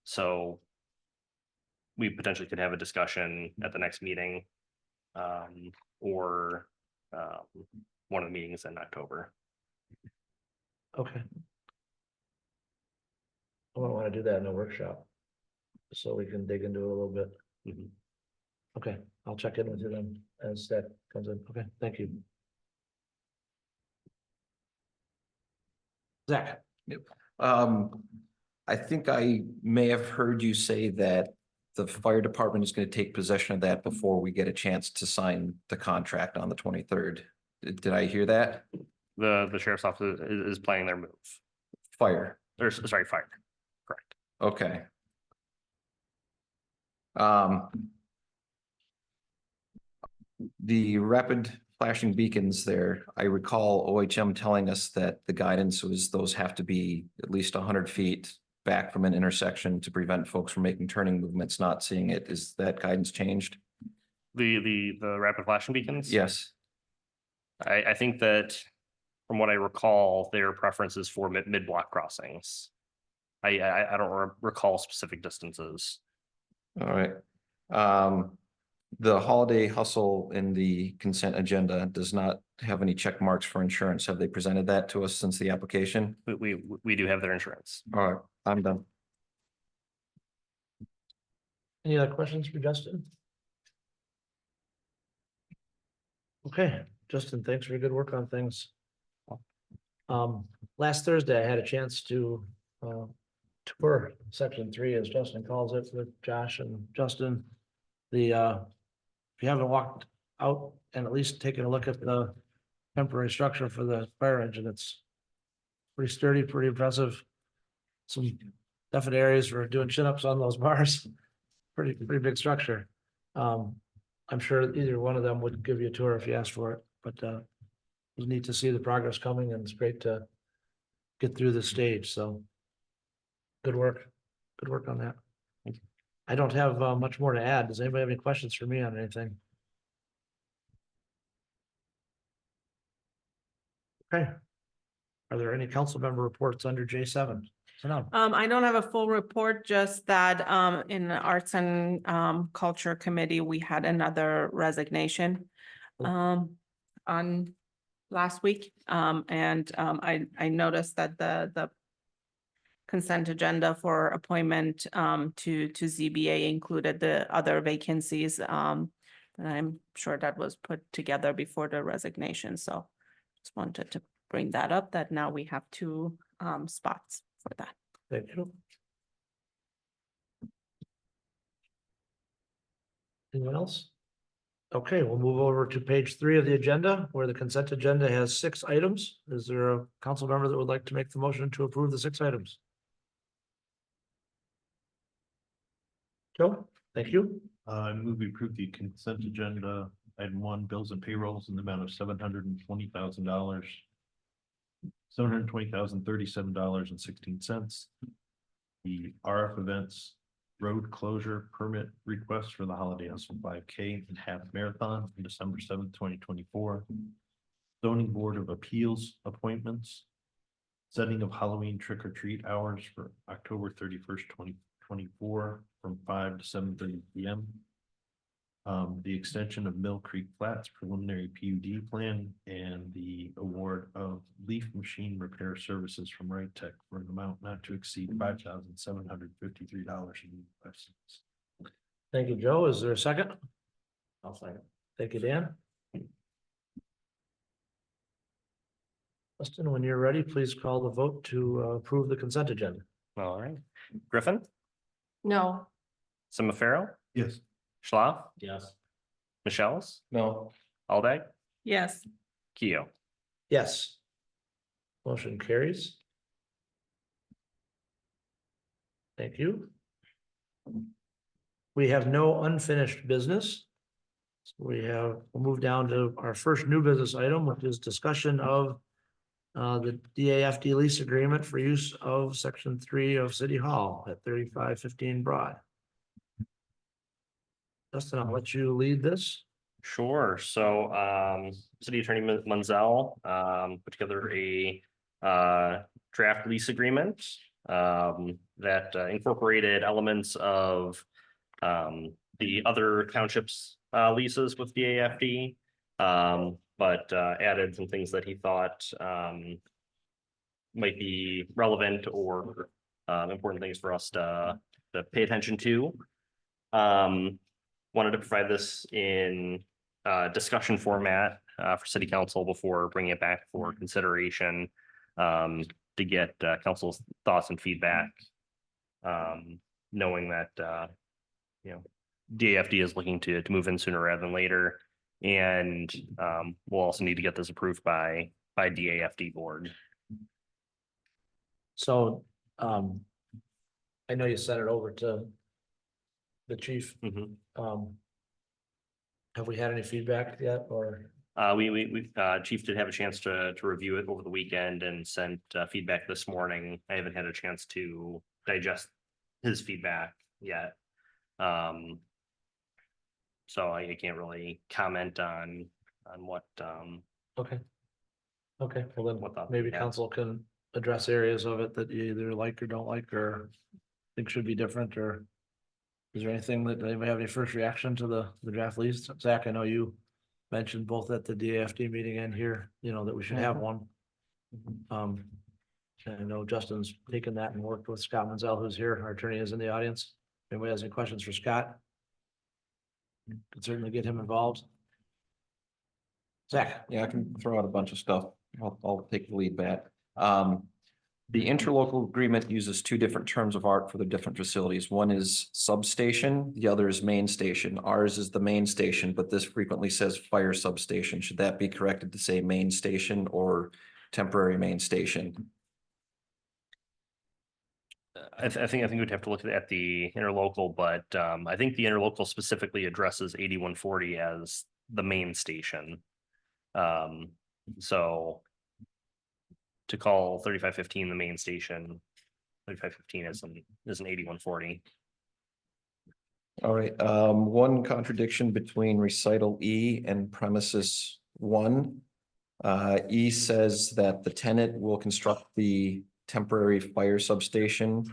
So we potentially could have a discussion at the next meeting, or one of the meetings in October. Okay. I don't want to do that in a workshop. So we can dig into it a little bit. Mhm. Okay, I'll check in with you then as that comes in. Okay, thank you. Zach, I think I may have heard you say that the fire department is going to take possession of that before we get a chance to sign the contract on the 23rd. Did I hear that? The sheriff's office is planning their move, Fire. or sorry, fire. Correct. Okay. The rapid flashing beacons there, I recall OHM telling us that the guidance was those have to be at least 100 feet back from an intersection to prevent folks from making turning movements, not seeing it. Is that guidance changed? The rapid flashing beacons? Yes. I think that from what I recall, their preference is for mid-block crossings. I don't recall specific distances. All right. The holiday hustle in the consent agenda does not have any check marks for insurance. Have they presented that to us since the application? We do have their insurance. All right, I'm done. any other questions for Justin? Okay, Justin, thanks for your good work on things. Last Thursday, I had a chance to tour section 3, as Justin calls it, with Josh and Justin. If you haven't walked out and at least taken a look at the temporary structure for the fire engine, it's pretty sturdy, pretty impressive. Some definite areas for doing chin-ups on those bars. Pretty big structure. I'm sure either one of them would give you a tour if you asked for it, but it was neat to see the progress coming, and it's great to get through the stage, so. Good work on that. I don't have much more to add. Does anybody have any questions for me on anything? Okay. Are there any council member reports under J7? So no. I don't have a full report, just that in the Arts and Culture Committee, we had another resignation on last week. I noticed that the consent agenda for appointment to ZBA included the other vacancies. And I'm sure that was put together before the resignation, so just wanted to bring that up, that now we have 2 spots for that. Thank you. Anyone else? Okay, we'll move over to page 3 of the agenda, where the consent agenda has 6 items. Is there a council member that would like to make the motion to approve the 6 items? Joe, thank you. I move we approve the consent agenda, item 1, bills and payrolls in the amount of $720,000. $720,037.16. The RF events road closure permit request for the Holiday Hustle 5K and half marathon on December 7th, 2024. Zoning Board of Appeals appointments. Setting of Halloween trick or treat hours for October 31st, 2024 from 5 to 7:30 p.m. The extension of Mill Creek Flats preliminary PUD plan and the award of leaf machine repair services from Right Tech for an amount not to exceed $5,753.05. Thank you, Joe. Is there a second? I'll second. Thank you, Dan. Justin, when you're ready, please call the vote to approve the consent agenda. All right. Griffin, No. Semifarrow, Yes. Schlaf, Yes. Michelle's, No. Aldag, Yes. Keo. Yes. Motion carries. Thank you. We have no unfinished business. So we'll move down to our first new business item, which is discussion of the DAFD lease agreement for use of section 3 of City Hall at 3515 Broad. Justin, I'll let you lead this. Sure. So, City Attorney Munzel, put together a, draft lease agreement, that incorporated elements of, the other townships, leases with the AFD. But, added some things that he thought, might be relevant or, important things for us to pay attention to. Wanted to provide this in discussion format for city council before bringing it back for consideration, to get council's thoughts and feedback. Knowing that DAFD is looking to move in sooner rather than later. And we'll also need to get this approved by DAFD board. So, I know you sent it over to the chief. Mhm. Have we had any feedback yet, or? Chief did have a chance to review it over the weekend and sent feedback this morning. I haven't had a chance to digest his feedback yet. So I can't really comment on what, Okay. Okay, well then, What thought maybe you had. council can address areas of it that you either like or don't like, or think should be different, or is there anything that, anybody have any first reaction to the draft lease? Zach, I know you mentioned both at the DAFD meeting and here, that we should have one. And I know Justin's taken that and worked with Scott Menzel, who's here, our attorney is in the audience. Anybody has any questions for Scott? Could certainly get him involved. Zach? Yeah, I can throw out a bunch of stuff. I'll take the lead back. The interlocal agreement uses two different terms of art for the different facilities. One is substation, the other is main station. Ours is the main station, but this frequently says fire substation. Should that be corrected to say main station or temporary main station? I think we'd have to look at the interlocal, but I think the interlocal specifically addresses 8140 as the main station. So to call 3515 the main station, 3515 is an 8140. All right, one contradiction between recital E and premises 1. E says that the tenant will construct the temporary fire substation.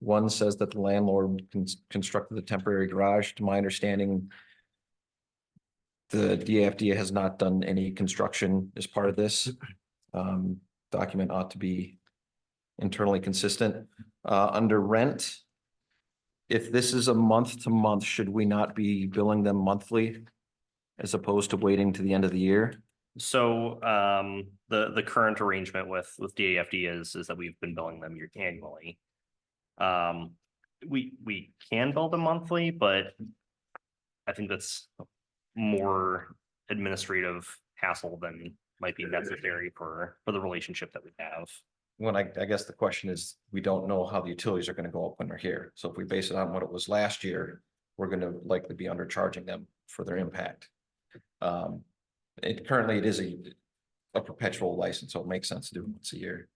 1 says that the landlord constructed the temporary garage. To my understanding, the DFD has not done any construction as part of this. Document ought to be internally consistent. Under rent, if this is a month to month, should we not be billing them monthly as opposed to waiting to the end of the year? So the current arrangement with DAFD is that we've been billing them annually. We can bill them monthly, but I think that's more administrative hassle than might be necessary for the relationship that we have. When I guess the question is, we don't know how the utilities are gonna go up when they're here. So if we base it on what it was last year, we're gonna likely be undercharging them for their impact. Currently it is a perpetual license, so it makes sense to do it once a year.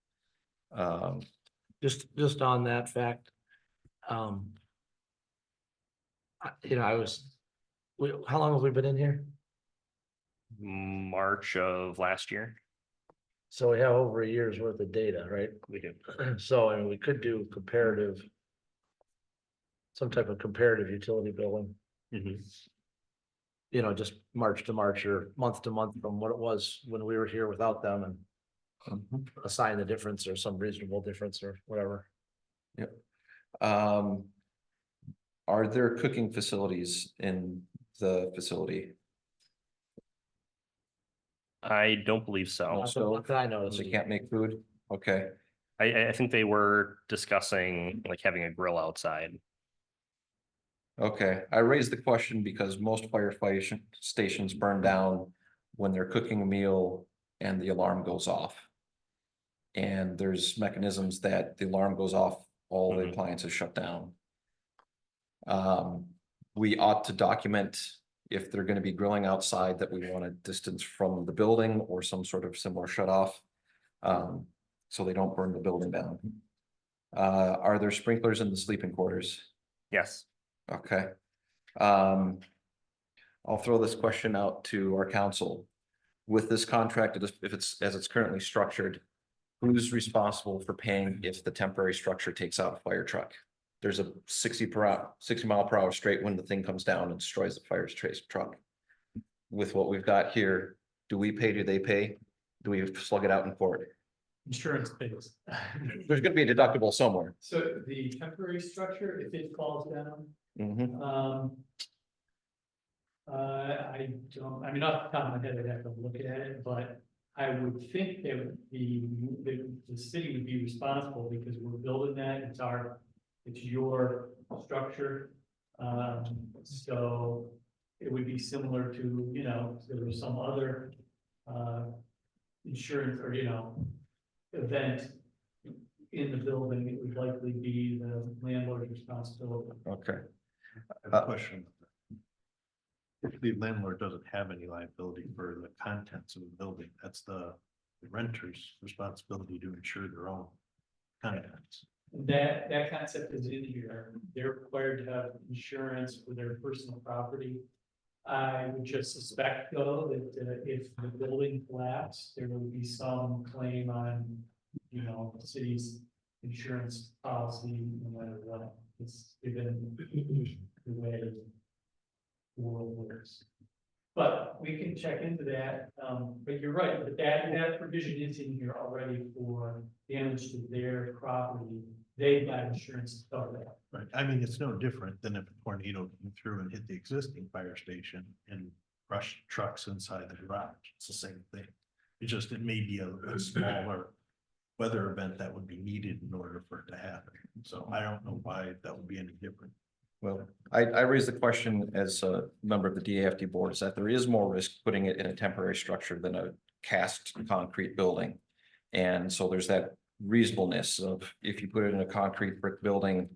Just on that fact. How long have we been in here? March of last year, So we have over a year's worth of data, right? we do. So, and we could do comparative. Some type of comparative utility billing, just March to March or month to month from what it was when we were here without them, and assign the difference or some reasonable difference or whatever. Yep. Are there cooking facilities in the facility? I don't believe so. Not the one that I noticed. They can't make food? Okay. I think they were discussing like having a grill outside. Okay, I raised the question because most firefighting stations burn down when they're cooking a meal and the alarm goes off. And there's mechanisms that the alarm goes off, all the appliances shut down. We ought to document if they're gonna be grilling outside that we want a distance from the building or some sort of similar shut off. So they don't burn the building down. Are there sprinklers in the sleeping quarters? Yes. Okay. I'll throw this question out to our council. With this contract, if it's, as it's currently structured, who's responsible for paying if the temporary structure takes out a fire truck? There's a 60 mile per hour straight wind, the thing comes down and destroys the fire truck. With what we've got here, do we pay, do they pay? Do we slug it out in court? Insurance pays. There's gonna be a deductible somewhere. So the temporary structure, if it falls down, Mhm. I don't, I mean, off the top of my head, I'd have to look at it, but I would think that the city would be responsible because we're building that, it's your structure. So it would be similar to, you know, if there was some other, insurance or, you know, event in the building, it would likely be the landlord's responsibility. Okay. I have a question. If the landlord doesn't have any liability for the contents of the building, that's the renter's responsibility to ensure their own contents. That concept is in here. They're required to have insurance for their personal property. I would just suspect though that if the building collapsed, there will be some claim on, you know, the city's insurance policy, no matter what. It's given the way the world works. But we can check into that. But you're right, but that provision is in here already for damage to their property. They've got insurance to cover that. Right, I mean, it's no different than if a tornado came through and hit the existing fire station and crushed trucks inside the garage. It's the same thing. It just, it may be a smaller weather event that would be needed in order for it to happen. So I don't know why that would be any different. Well, I raised the question as a member of the DAFD board is that there is more risk putting it in a temporary structure than a cast concrete building. And so there's that reasonableness of if you put it in a concrete brick building,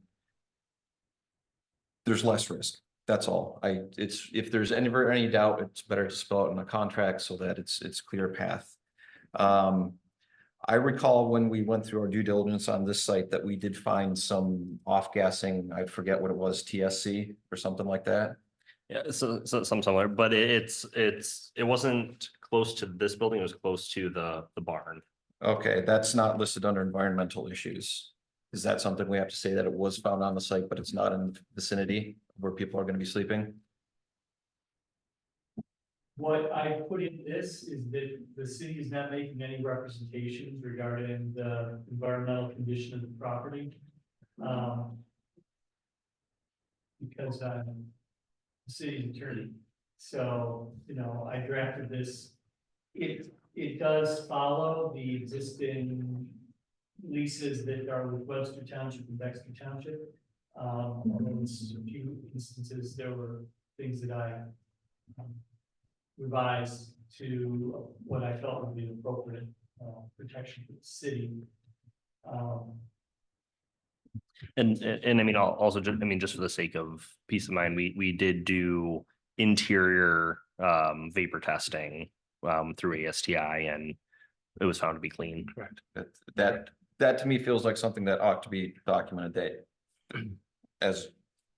there's less risk. That's all. It's, if there's any doubt, it's better to spell it in a contract so that it's clear path. I recall when we went through our due diligence on this site that we did find some off-gassing, I forget what it was, TSC or something like that. Yeah, so some similar, but it wasn't close to this building, it was close to the barn. Okay, that's not listed under environmental issues. Is that something we have to say that it was found on the site, but it's not in the vicinity where people are going to be sleeping? What I put in this is that the city is not making any representations regarding the environmental condition of the property. Because I'm the city attorney, so, you know, I drafted this. It does follow the existing leases that are with Webster Township and Dexter Township. In a few instances, there were things that I revised to what I felt would be appropriate protection for the city. And I mean, also just, I mean, just for the sake of peace of mind, we did do interior vapor testing through ASTI and it was found to be clean. Correct. That to me feels like something that ought to be documented that as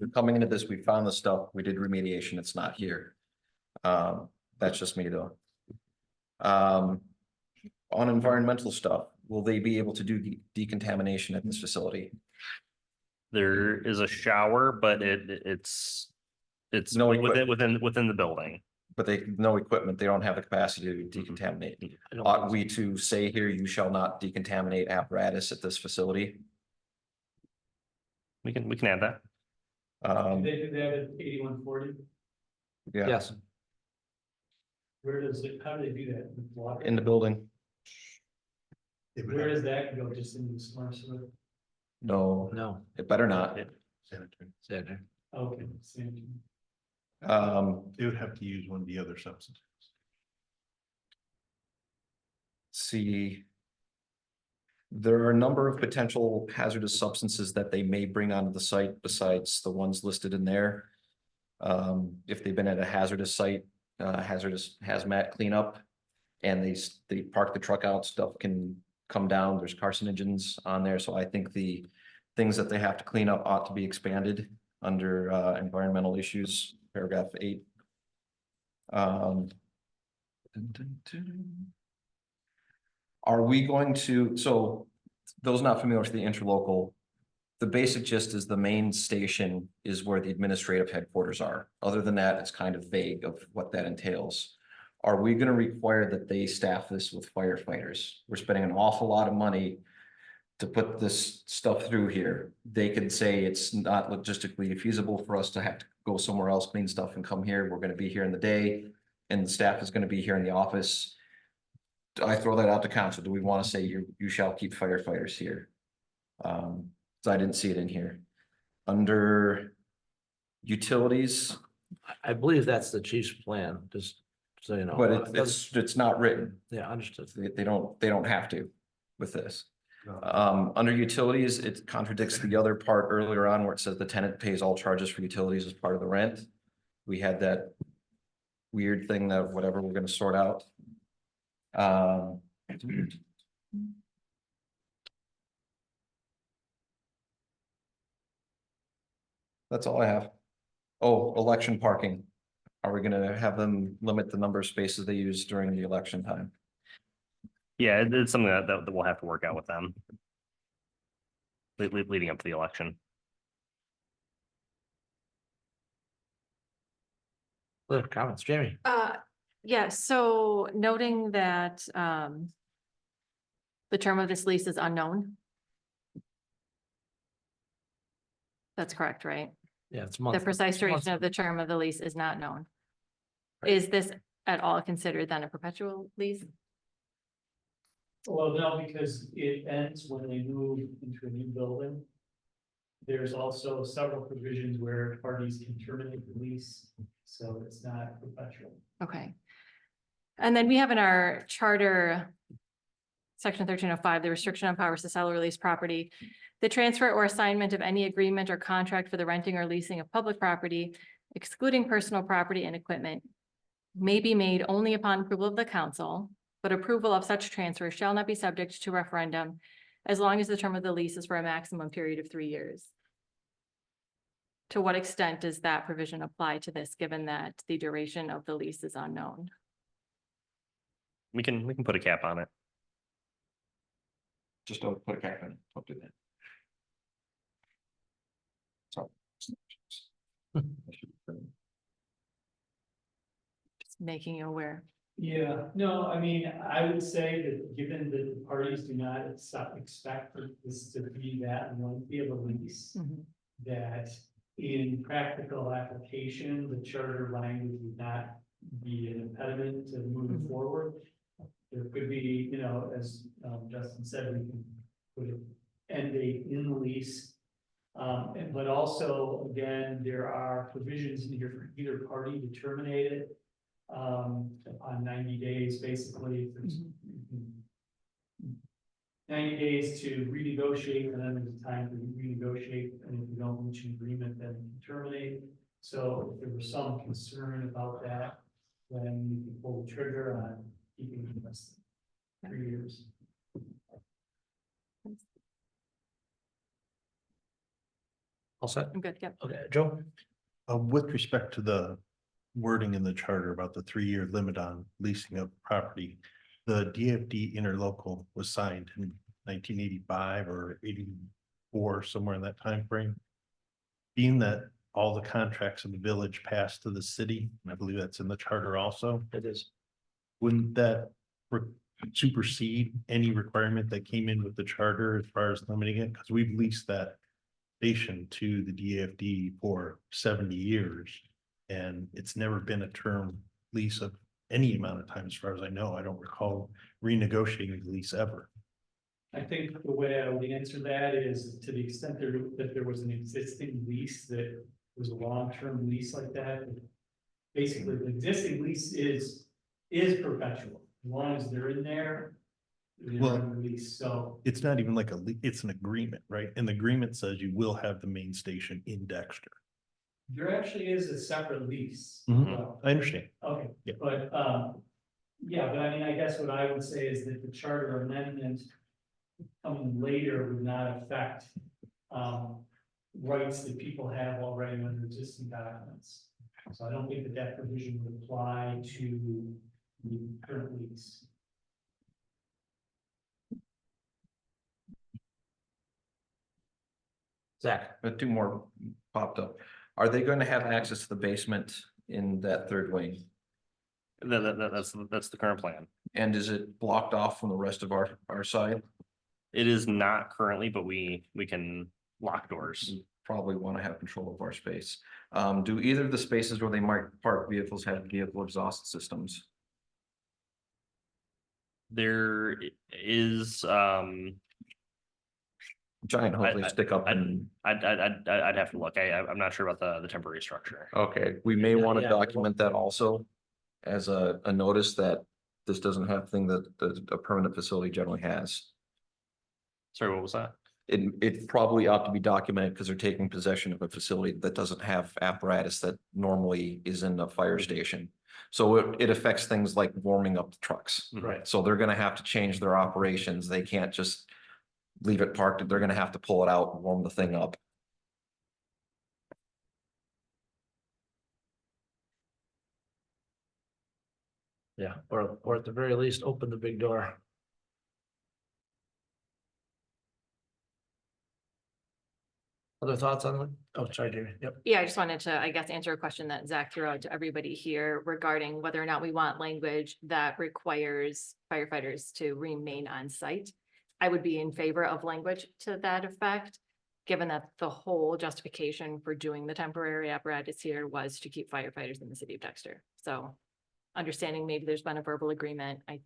we're coming into this, we found the stuff, we did remediation, it's not here. That's just me though. On environmental stuff, will they be able to do decontamination at this facility? There is a shower, but it's No within the building. But they, no equipment, they don't have the capacity to decontaminate. Ought we to say here, you shall not decontaminate apparatus at this facility? We can add that. Do they do that at 8140? Yeah, Yes, Where does it, how do they do that? With water? in the building. It would Where have does that go? Just into the storm sewer? No, no. it better not. sanitary. Okay, same. They would have to use one of the other substances. See. There are a number of potential hazardous substances that they may bring onto the site besides the ones listed in there. If they've been at a hazardous site, hazardous hazmat cleanup. And they park the truck out, stuff can come down, there's carcinogens on there, so I think the things that they have to clean up ought to be expanded under environmental issues, paragraph 8. Um. Are we going to, so those not familiar with the interlocal, the basic gist is the main station is where the administrative headquarters are. Other than that, it's kind of vague of what that entails. Are we gonna require that they staff this with firefighters? We're spending an awful lot of money to put this stuff through here. They could say it's not logistically feasible for us to have to go somewhere else, clean stuff and come here. We're gonna be here in the day and the staff is gonna be here in the office. Do I throw that out to council? Do we want to say you shall keep firefighters here? So I didn't see it in here. Under utilities, I believe that's the chief's plan, just so you know. but it's not written. Yeah, understood. They don't have to with this. Under utilities, it contradicts the other part earlier on where it says the tenant pays all charges for utilities as part of the rent. We had that weird thing that whatever we're gonna sort out. That's all I have. Oh, election parking. Are we gonna have them limit the number of spaces they use during the election time? Yeah, it's something that we'll have to work out with them. Leading up to the election. Other comments, Jamie? Yeah, so noting that, the term of this lease is unknown. That's correct, right? Yeah, it's The monthly. precise It's monthly. duration of the term of the lease is not known. Right. Is this at all considered then a perpetual lease? Well, no, because it ends when they move into a new building. There's also several provisions where parties can terminate the lease, so it's not perpetual. Okay. And then we have in our charter, section 1305, the restriction on powers to sell or release property. The transfer or assignment of any agreement or contract for the renting or leasing of public property, excluding personal property and equipment, may be made only upon approval of the council, but approval of such transfer shall not be subject to referendum as long as the term of the lease is for a maximum period of 3 years. To what extent does that provision apply to this, given that the duration of the lease is unknown? We can put a cap on it. Just don't put a cap in, don't do that. Sorry. Just making you aware. Yeah, no, I mean, I would say that given that the parties do not expect for this to be that lengthy of a lease, that in practical application, the charter language would not be an impediment to moving forward. There could be, you know, as Justin said, we can put an end date in the lease. But also, again, there are provisions in here for either party to terminate it on 90 days, basically. If there's 90 days to renegotiate, and then there's a time to renegotiate, and if you don't reach an agreement, then you terminate. So if there was some concern about that, then you can pull the trigger on keeping it less than 3 years. All set? I'm good, yep. Okay, Joe? With respect to the wording in the charter about the 3-year limit on leasing of property, the DFD interlocal was signed in 1985 or 84, somewhere in that time frame. Being that all the contracts of the village passed to the city, and I believe that's in the charter also. It is. Wouldn't that supersede any requirement that came in with the charter as far as limiting it? Because we've leased that station to the DFD for 70 years. And it's never been a term lease of any amount of time, as far as I know. I don't recall renegotiating the lease ever. I think the way I would answer that is to the extent that there was an existing lease that was a long-term lease like that. Basically, the existing lease is perpetual, as long as they're in there. They're Well, in the lease, so It's not even like it's an agreement, right? And the agreement says you will have the main station in Dexter. there actually is a separate lease. Well, I understand. okay, Yeah. but, yeah, but I mean, I guess what I would say is that the charter amendment coming later would not affect, rights that people have already under existing documents. So I don't think that that provision would apply to the current lease. Zach, But two more popped up. Are they going to have access to the basement in that third wing? That's the current plan. And is it blocked off from the rest of our side? It is not currently, but we can lock doors. Probably want to have control of our space. Do either of the spaces where they might park vehicles have vehicle exhaust systems? There is, Giant hopefully I- stick up and, I'd have to look. I'm not sure about the temporary structure. okay, we may Yeah, want to yeah. document that also. As a notice that this doesn't have thing that a permanent facility generally has. Sorry, what was that? It probably ought to be documented because they're taking possession of a facility that doesn't have apparatus that normally is in a fire station. So it affects things like warming up the trucks. right, So they're gonna have to change their operations. They can't just leave it parked. They're gonna have to pull it out and warm the thing up. yeah, or at the very least, open the big door. Other thoughts on it? Oh, sorry, Jamie, yep. Yeah, I just wanted to, I guess, answer a question that Zach threw out to everybody here regarding whether or not we want language that requires firefighters to remain on site. I would be in favor of language to that effect, given that the whole justification for doing the temporary apparatus here was to keep firefighters in the city of Dexter. So understanding maybe there's been a verbal agreement, I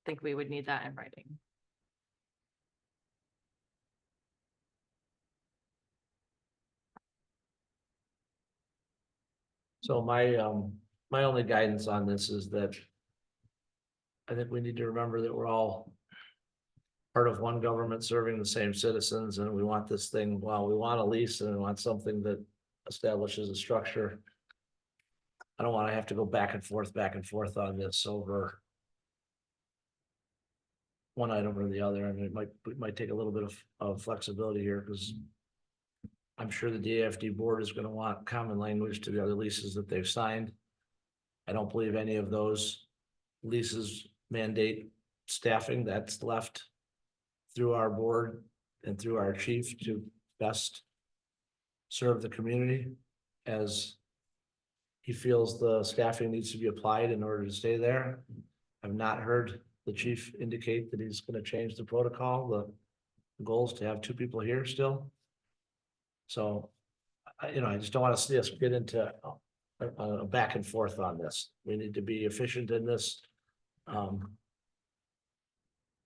think we would need that in writing. So my only guidance on this is that I think we need to remember that we're all part of one government serving the same citizens, and we want this thing, well, we want a lease and we want something that establishes a structure. I don't want to have to go back and forth on this over one item or the other. I mean, it might take a little bit of flexibility here because I'm sure the DFD board is going to want common language to the other leases that they've signed. I don't believe any of those leases mandate staffing. That's left through our board and through our chief to best serve the community as he feels the staffing needs to be applied in order to stay there. I've not heard the chief indicate that he's going to change the protocol. The goal is to have 2 people here still. So, I just don't want to see us get into a back and forth on this. We need to be efficient in this. I'm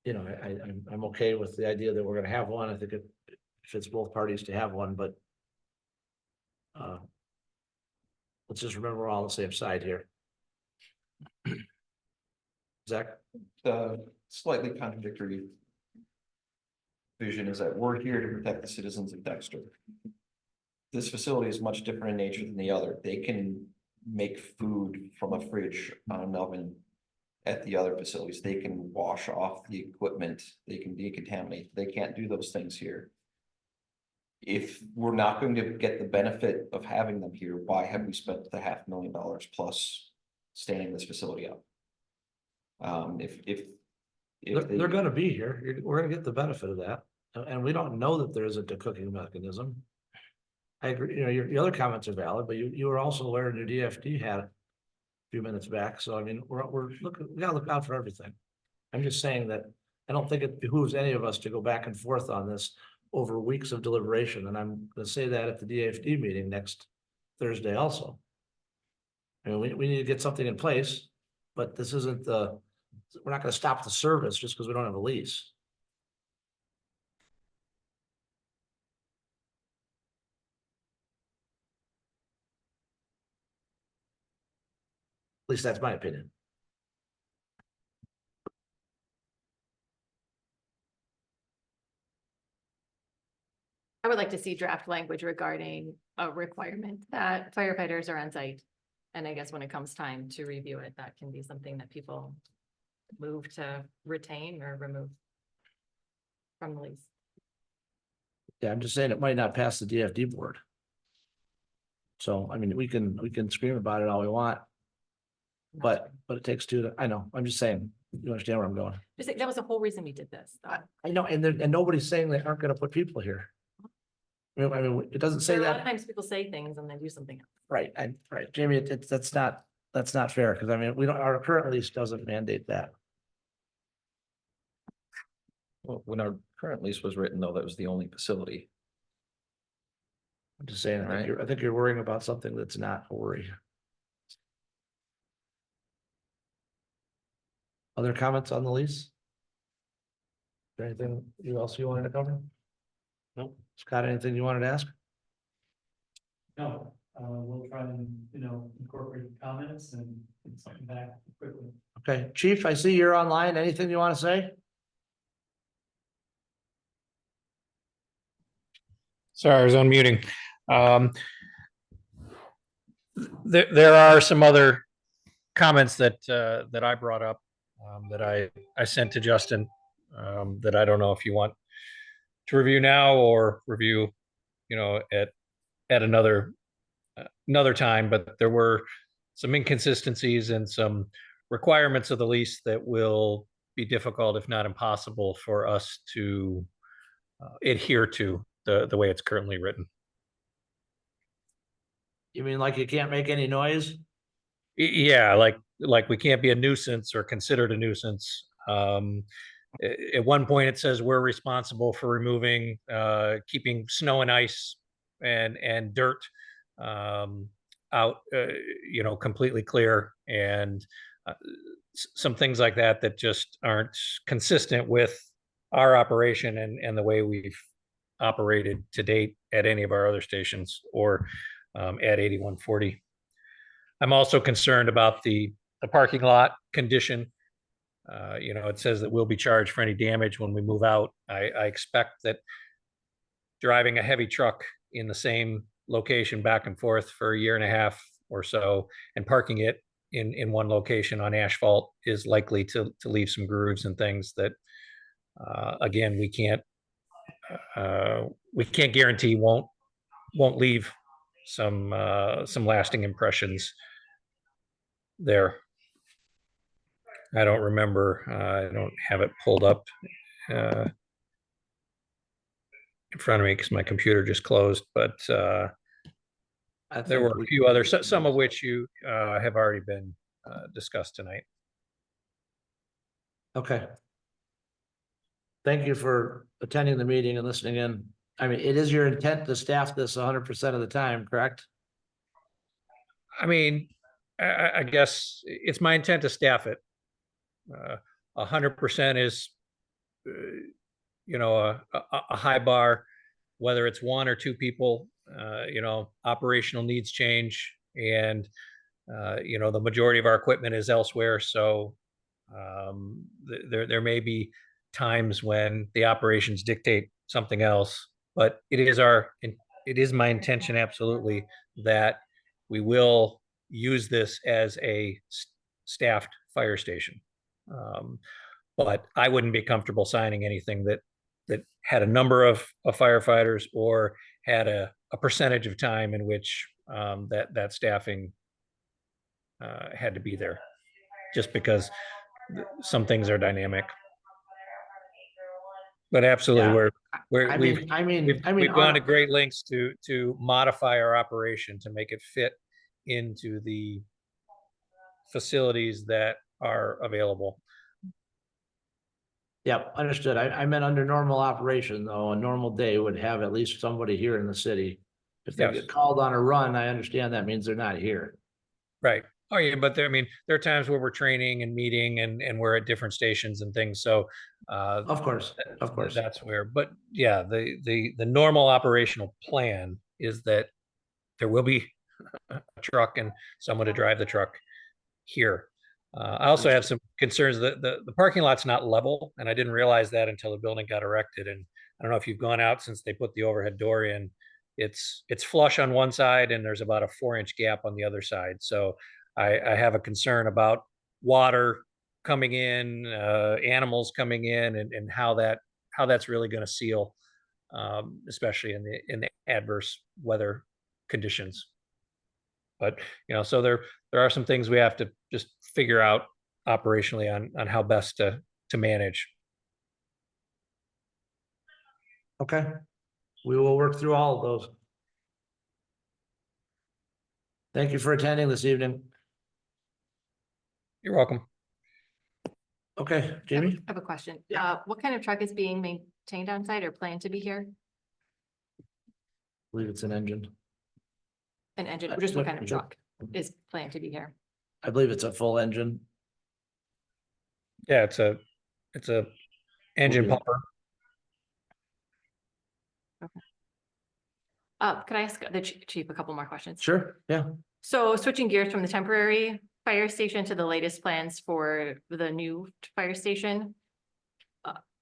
okay with the idea that we're gonna have one. I think it fits both parties to have one, but let's just remember we're all on the same side here. Zach? The slightly contradictory vision is that we're here to protect the citizens of Dexter. This facility is much different in nature than the other. They can make food from a fridge on an oven at the other facilities. They can wash off the equipment. They can decontaminate. They can't do those things here. If we're not going to get the benefit of having them here, why have we spent the $500,000 plus standing this facility up? They're gonna be here. We're gonna get the benefit of that. And we don't know that there isn't a cooking mechanism. I agree, your other comments are valid, but you were also wearing your DFD hat a few minutes back. So I mean, we gotta look out for everything. I'm just saying that I don't think it behooves any of us to go back and forth on this over weeks of deliberation. And I'm gonna say that at the DFD meeting next Thursday also. I mean, we need to get something in place, but this isn't we're not gonna stop the service just because we don't have a lease. At least that's my opinion. I would like to see draft language regarding a requirement that firefighters are on site. And I guess when it comes time to review it, that can be something that people move to retain or remove from the lease. Yeah, I'm just saying it might not pass the DFD board. So, I mean, we can scream about it all we want. But it takes two to, I know, I'm just saying, you understand where I'm going. That was the whole reason we did this. though. I know, and nobody's saying they aren't gonna put people here. I mean, it doesn't say A lot of that, times people say things and then do something else. right, right, Jamie, that's not fair, because I mean, we don't, our current lease doesn't mandate that. Well, when our current lease was written, though, that was the only facility. I'm just saying, Right. I think you're worrying about something that's not a worry. Other comments on the lease? Is there anything else you wanted to cover? No. Scott, anything you wanted to ask? No, we'll try and, incorporate comments and get something back quickly. Okay, Chief, I see you're online. Anything you want to say? Sorry, I was unmuting. There are some other comments that I brought up that I sent to Justin that I don't know if you want to review now or review, at another time, but there were some inconsistencies and some requirements of the lease that will be difficult, if not impossible, for us to adhere to the way it's currently written. You mean like you can't make any noise? Yeah, like we can't be a nuisance or considered a nuisance. At one point it says we're responsible for removing, keeping snow and ice and dirt out, completely clear, and some things like that just aren't consistent with our operation and the way we've operated to date at any of our other stations or at 8140. I'm also concerned about the parking lot condition. It says that we'll be charged for any damage when we move out. I expect that driving a heavy truck in the same location back and forth for a year and a half or so and parking it in one location on asphalt is likely to leave some grooves and things that, again, we can't guarantee won't leave some lasting impressions there. I don't remember. I don't have it pulled up in front of me because my computer just closed. But there were a few others, some of which you have already been discussed tonight. Okay. Thank you for attending the meeting and listening in. I mean, it is your intent to staff this 100% of the time, correct? I mean, I guess it's my intent to staff it. 100% is, a high bar, whether it's one or two people, operational needs change and, the majority of our equipment is elsewhere. So there may be times when the operations dictate something else, but it is my intention absolutely that we will use this as a staffed fire station. But I wouldn't be comfortable signing anything that had a number of firefighters or had a percentage of time in which that staffing had to be there, just because some things are dynamic. But absolutely, Yeah. we've gone to great lengths to modify our operation to make it fit into the facilities that are available. Yeah, understood. I meant under normal operation, though, a normal day would have at least somebody here in the city. If they Yes. get called on a run, I understand that means they're not here. Right. Oh, yeah, but there are times where we're training and meeting and we're at different stations and things. So Of course. that's where, but yeah, the normal operational plan is that there will be a truck and someone to drive the truck here. I also have some concerns that the parking lot's not level, and I didn't realize that until the building got erected. And I don't know if you've gone out since they put the overhead door in. It's flush on one side and there's about a 4-inch gap on the other side. So I have a concern about water coming in, animals coming in, and how that's really going to seal, especially in the adverse weather conditions. But, so there are some things we have to just figure out operationally on how best to manage. Okay, we will work through all of those. Thank you for attending this evening. You're welcome. Okay, Jamie? I have a question. Yeah. What kind of truck is being maintained on site or planned to be here? I believe it's an engine. An engine, or just what kind of Sure. truck is planned to be here? I believe it's a full engine. Yeah, it's a engine Yeah. pumper. Could I ask the chief a couple more questions? Sure, yeah. So switching gears from the temporary fire station to the latest plans for the new fire station.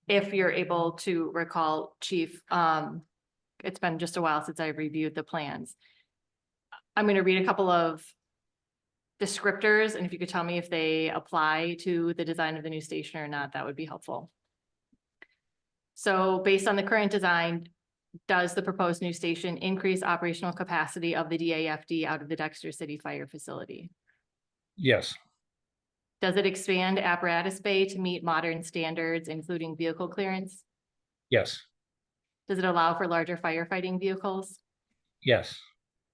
If you're able to recall, chief, it's been just a while since I reviewed the plans. I'm gonna read a couple of descriptors, and if you could tell me if they apply to the design of the new station or not, that would be helpful. So based on the current design, does the proposed new station increase operational capacity of the DAFD out of the Dexter City Fire Facility? Yes, Does it expand apparatus bay to meet modern standards, including vehicle clearance? yes, Does it allow for larger firefighting vehicles? yes,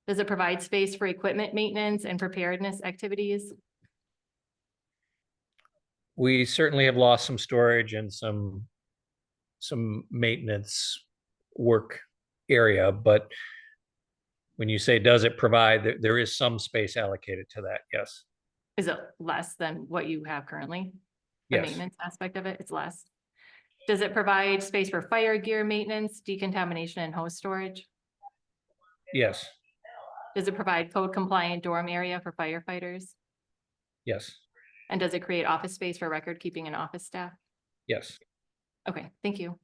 Does it provide space for equipment maintenance and preparedness activities? we certainly have lost some storage and some maintenance work area, but when you say, does it provide, there is some space allocated to that, yes. Is it less than what you have currently? The Yes. maintenance aspect of it, it's less. Does it provide space for fire gear maintenance, decontamination, and hose storage? Yes, Does it provide code compliant dorm area for firefighters? yes, And does it create office space for record keeping and office staff? yes. Okay, thank you.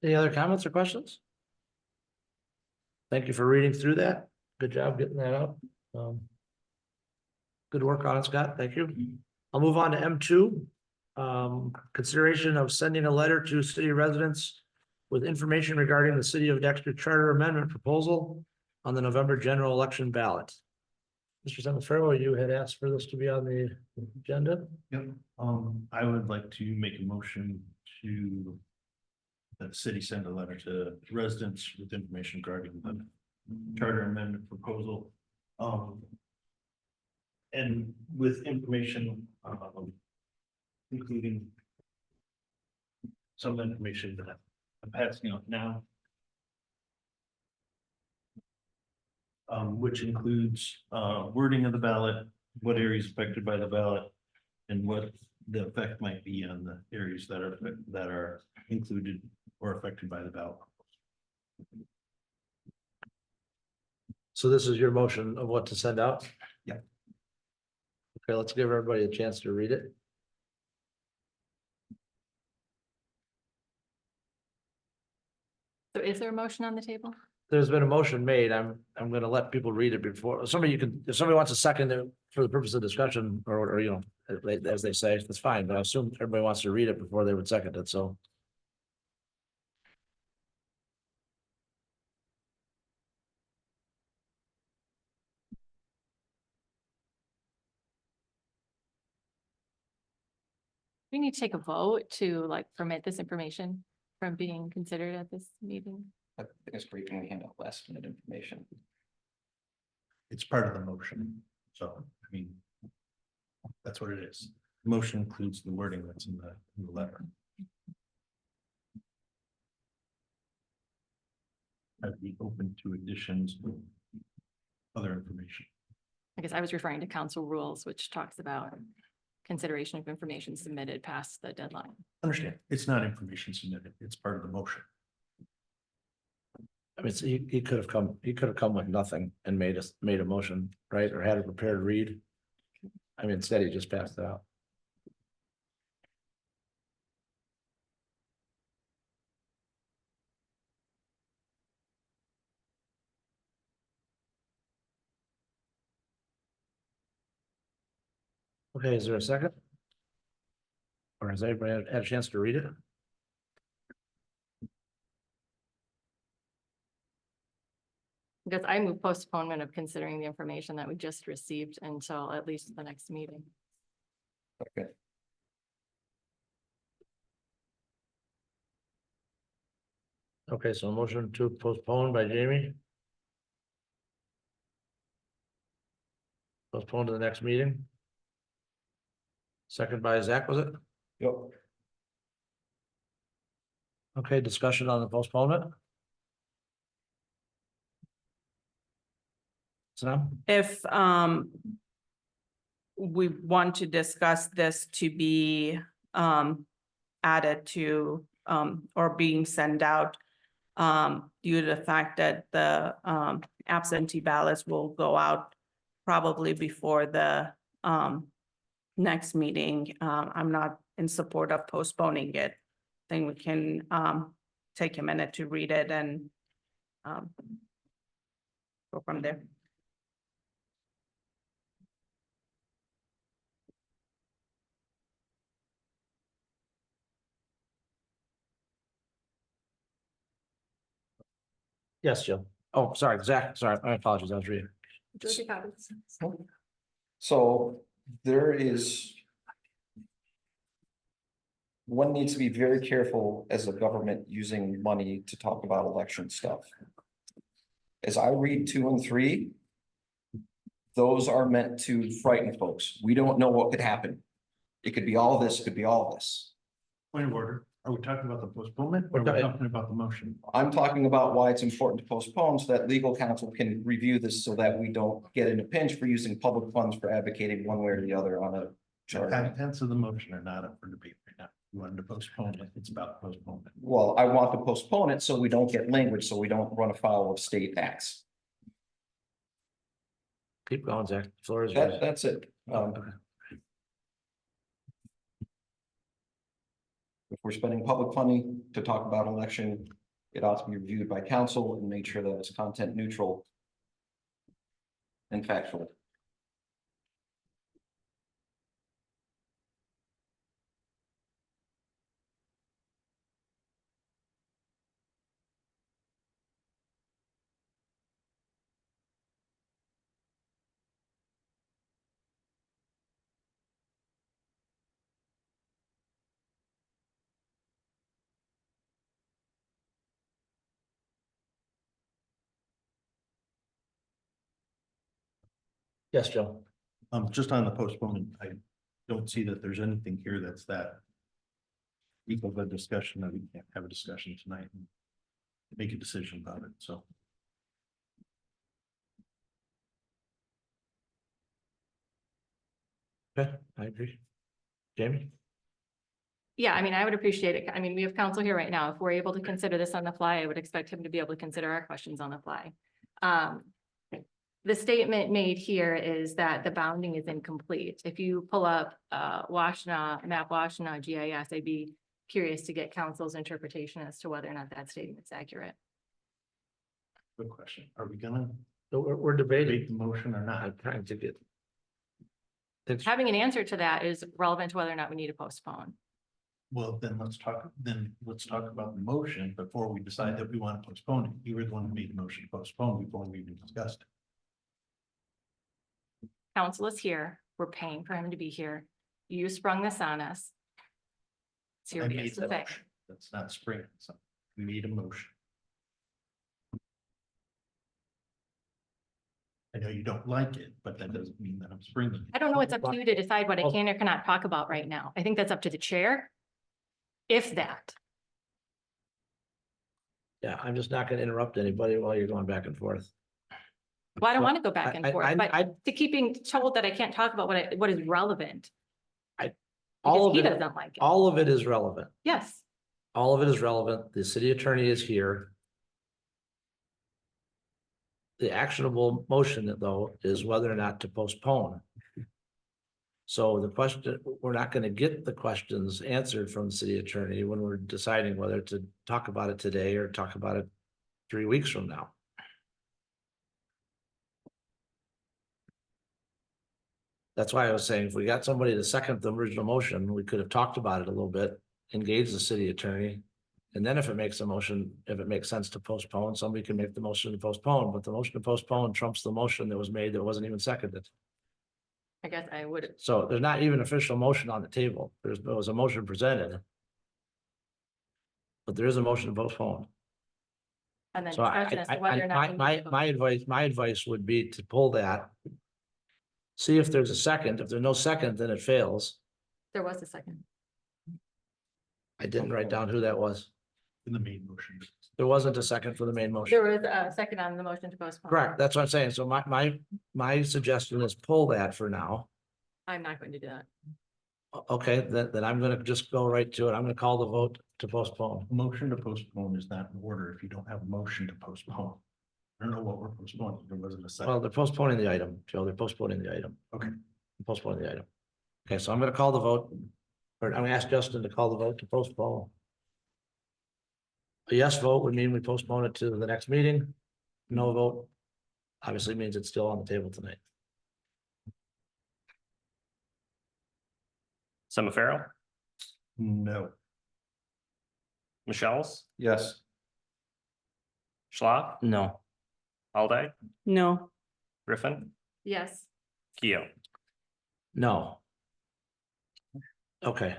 Any other comments or questions? Thank you for reading through that. Good job getting that up. Good work on it, Scott. Thank you. I'll move on to M2. Consideration of sending a letter to city residents with information regarding the City of Dexter Charter Amendment proposal on the November general election ballot. Mr. Semifarrow, you had asked for this to be on the agenda. Yep, I would like to make a motion to that the city send a letter to residents with information regarding the charter amendment proposal. And with information, including some information that I'm passing out now. Which includes, wording of the ballot, what areas affected by the ballot, and what the effect might be on the areas that are included or affected by the ballot. So this is your motion of what to send out? Yeah. Okay, let's give everybody a chance to read it. So is there a motion on the table? There's been a motion made. I'm gonna let people read it before, somebody, you can, if somebody wants a second it for the purpose of discussion, or, as they say, that's fine, but I assume everybody wants to read it before they would second it, so. We need to take a vote to like permit this information from being considered at this meeting. I think it's great when we hand out last minute information. It's part of the motion, so, I mean. That's what it is. Motion includes the wording that's in the letter. I'd be open to additions with other information. I guess I was referring to council rules, which talks about consideration of information submitted past the deadline. Understand, it's not information submitted, it's part of the motion. I mean, so he could have come with nothing and made a motion, right, or had a prepared read. I mean, instead he just passed it out. Okay, is there a second? Or has everybody had a chance to read it? Because I move postponement of considering the information that we just received until at least the next meeting. Okay. Okay, so a motion to postpone by Jamie. Postpone to the next meeting. Second by Zach, was it? Yep. Okay, discussion on the postponement. Sam? If we want to discuss this to be added to or being sent out due to the fact that the absentee ballots will go out probably before the next meeting. I'm not in support of postponing it. I think we can take a minute to read it and go from there. Yes, Jill. Oh, sorry, Zach, sorry, I apologize, I was reading. So there is. One needs to be very careful as a government using money to talk about election stuff. As I read 2 and 3. Those are meant to frighten folks. We don't know what could happen. It could be all this, it could be all this. Point of order. Are we talking about the postponement or are We're we talking- talking about the motion? I'm talking about why it's important to postpone so that legal counsel can review this so that we don't get in a pinch for using public funds for advocating one way or the other on a The chart. contents of the motion are not up for debate right now. You wanted to postpone it. It's about postponement. Well, I want to postpone it so we don't get language, so we don't run afoul of state acts. Keep going, Zach. Floor is yours. That's it. If we're spending public money to talk about election, it ought to be reviewed by council and make sure that it's content neutral and factual. Yes, Joe. Just on the postponement, I don't see that there's anything here that's that equal of a discussion that we can't have a discussion tonight and make a decision about it, so. Okay, I agree. Jamie? Yeah, I mean, I would appreciate it. I mean, we have counsel here right now. If we're able to consider this on the fly, I would expect him to be able to consider our questions on the fly. The statement made here is that the bounding is incomplete. If you pull up Washtenaw, map Washtenaw GIS, I'd be curious to get council's interpretation as to whether or not that statement is accurate. Good question. Are we gonna So we're debating. debate the motion or not? I'm trying to get. It's, Having an answer to that is relevant to whether or not we need to postpone. Well, then let's talk about the motion before we decide that we want to postpone it. You were the one who made the motion to postpone before we even discussed it. Council is here. We're paying for him to be here. You sprung this on us. See I what he made has to the say. motion. That's not spring, so we made a motion. I know you don't like it, but that doesn't mean that I'm springing. I don't know. It's up to you to decide what I can or cannot talk about right now. I think that's up to the chair. If that. yeah, I'm just not gonna interrupt anybody while you're going back and forth. Well, I don't want to go back and forth, I- but to keeping told that I can't talk about what is relevant. All Because he of it, doesn't like it. all of it is relevant. Yes, All of it is relevant. The city attorney is here. The actionable motion, though, is whether or not to postpone. So the question, we're not gonna get the questions answered from the city attorney when we're deciding whether to talk about it today or talk about it 3 weeks from now. That's why I was saying, if we got somebody to second the original motion, we could have talked about it a little bit, engage the city attorney. And then if it makes a motion, if it makes sense to postpone, somebody can make the motion to postpone, but the motion to postpone trumps the motion that was made that wasn't even seconded. I guess I would, So there's not even official motion on the table. There was a motion presented. But there is a motion to postpone. and then So discussion as to whether or not. we need to vote. my advice would be to pull that. See if there's a second. If there's no second, then it fails. There was a second. I didn't write down who that was. In the main motion. There wasn't a second for the main motion. There was a second on the motion to postpone. Correct, that's what I'm saying. So my suggestion is pull that for now. I'm not going to do that. Okay, then I'm gonna just go right to it. I'm gonna call the vote to postpone. Motion to postpone is not in order if you don't have a motion to postpone. I don't know what we're postponing. There wasn't a Well, second. they're postponing the item, Joe. They're postponing the item. Okay. Postponing the item. Okay, so I'm gonna call the vote. Or I'm gonna ask Justin to call the vote to postpone. A yes vote would mean we postpone it to the next meeting. No vote obviously means it's still on the table tonight. Semi-Pharaoh, No. Michelle's, Yes. Schlaf, No. Alday, No. Griffin, Yes, Keo. No. Okay.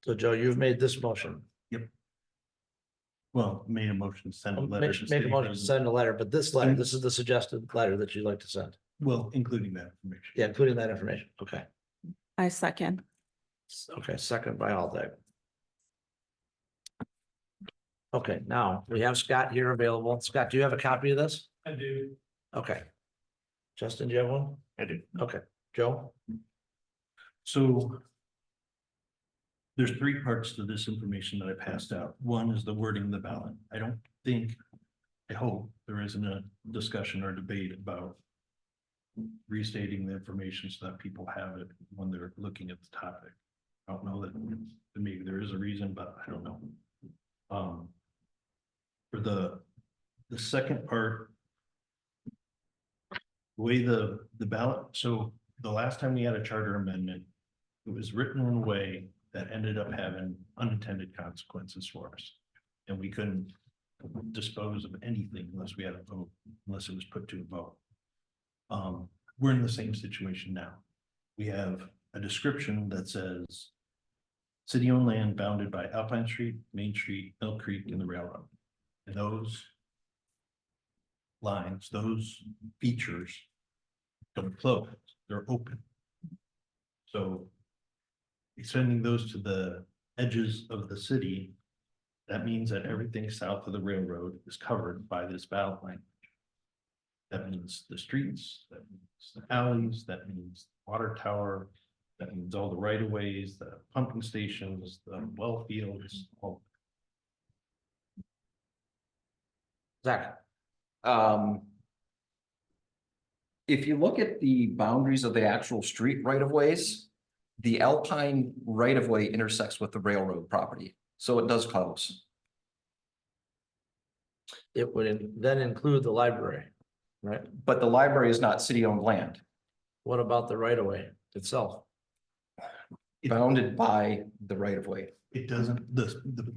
So Joe, you've made this motion. Well, made a motion to send a letter. to Make a city motion to president. send a letter, but this letter, this is the suggested letter that you'd like to send. Well, including that information. Yeah, including that information. Okay. I second. Okay, second by all day. Okay, now we have Scott here available. Scott, do you have a copy of this? I do. Okay. Justin, do you have one? I do. Okay, Joe? So there's three parts to this information that I passed out. One is the wording of the ballot. I don't think, I hope there isn't a discussion or debate about restating the information so that people have it when they're looking at the topic. I don't know that maybe there is a reason, but I don't know. For the second part, the way the ballot, so the last time we had a charter amendment, it was written in a way that ended up having unintended consequences for us. And we couldn't dispose of anything unless we had a vote, unless it was put to a vote. We're in the same situation now. We have a description that says city-owned land bounded by Alpine Street, Main Street, Mill Creek, and the railroad. And those lines, those features don't close, they're open. So extending those to the edges of the city, that means that everything south of the railroad is covered by this ballot language. That means the streets, that means the alleys, that means the water tower, that means all the right of ways, the pumping stations, the well fields, all. Zach? If you look at the boundaries of the actual street right of ways, the Alpine right of way intersects with the railroad property, so it does close. It would then include the library, right? But the library is not city-owned land, What about the right of way itself? bounded by the right of way. It doesn't, the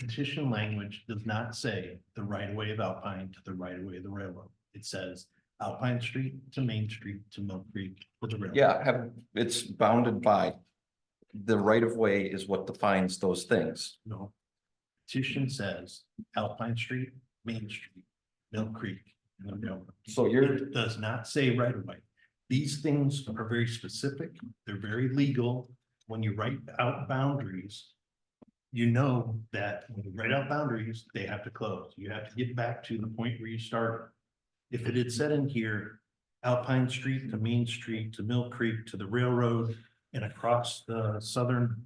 petition language does not say the right of way of Alpine to the right of way of the railroad. It says Alpine Street to Main Street to Mill Creek to the railroad. Yeah, it's bounded by. The right of way is what defines those things. No. Petition says Alpine Street, Main Street, Mill Creek, and the railroad. So you're, It does not say right of way. These things are very specific. They're very legal. When you write out boundaries, you know that when you write out boundaries, they have to close. You have to get back to the point where you started. If it had said in here, Alpine Street to Main Street to Mill Creek to the railroad and across the southern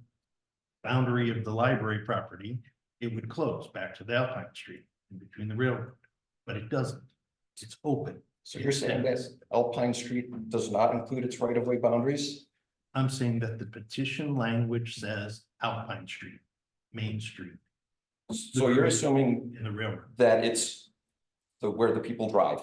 boundary of the library property, it would close back to the Alpine Street in between the railroad, but it doesn't. It's open. so you're saying that Alpine Street does not include its right of way boundaries? I'm saying that the petition language says Alpine Street, Main Street. So you're assuming In the railroad. that it's where the people drive.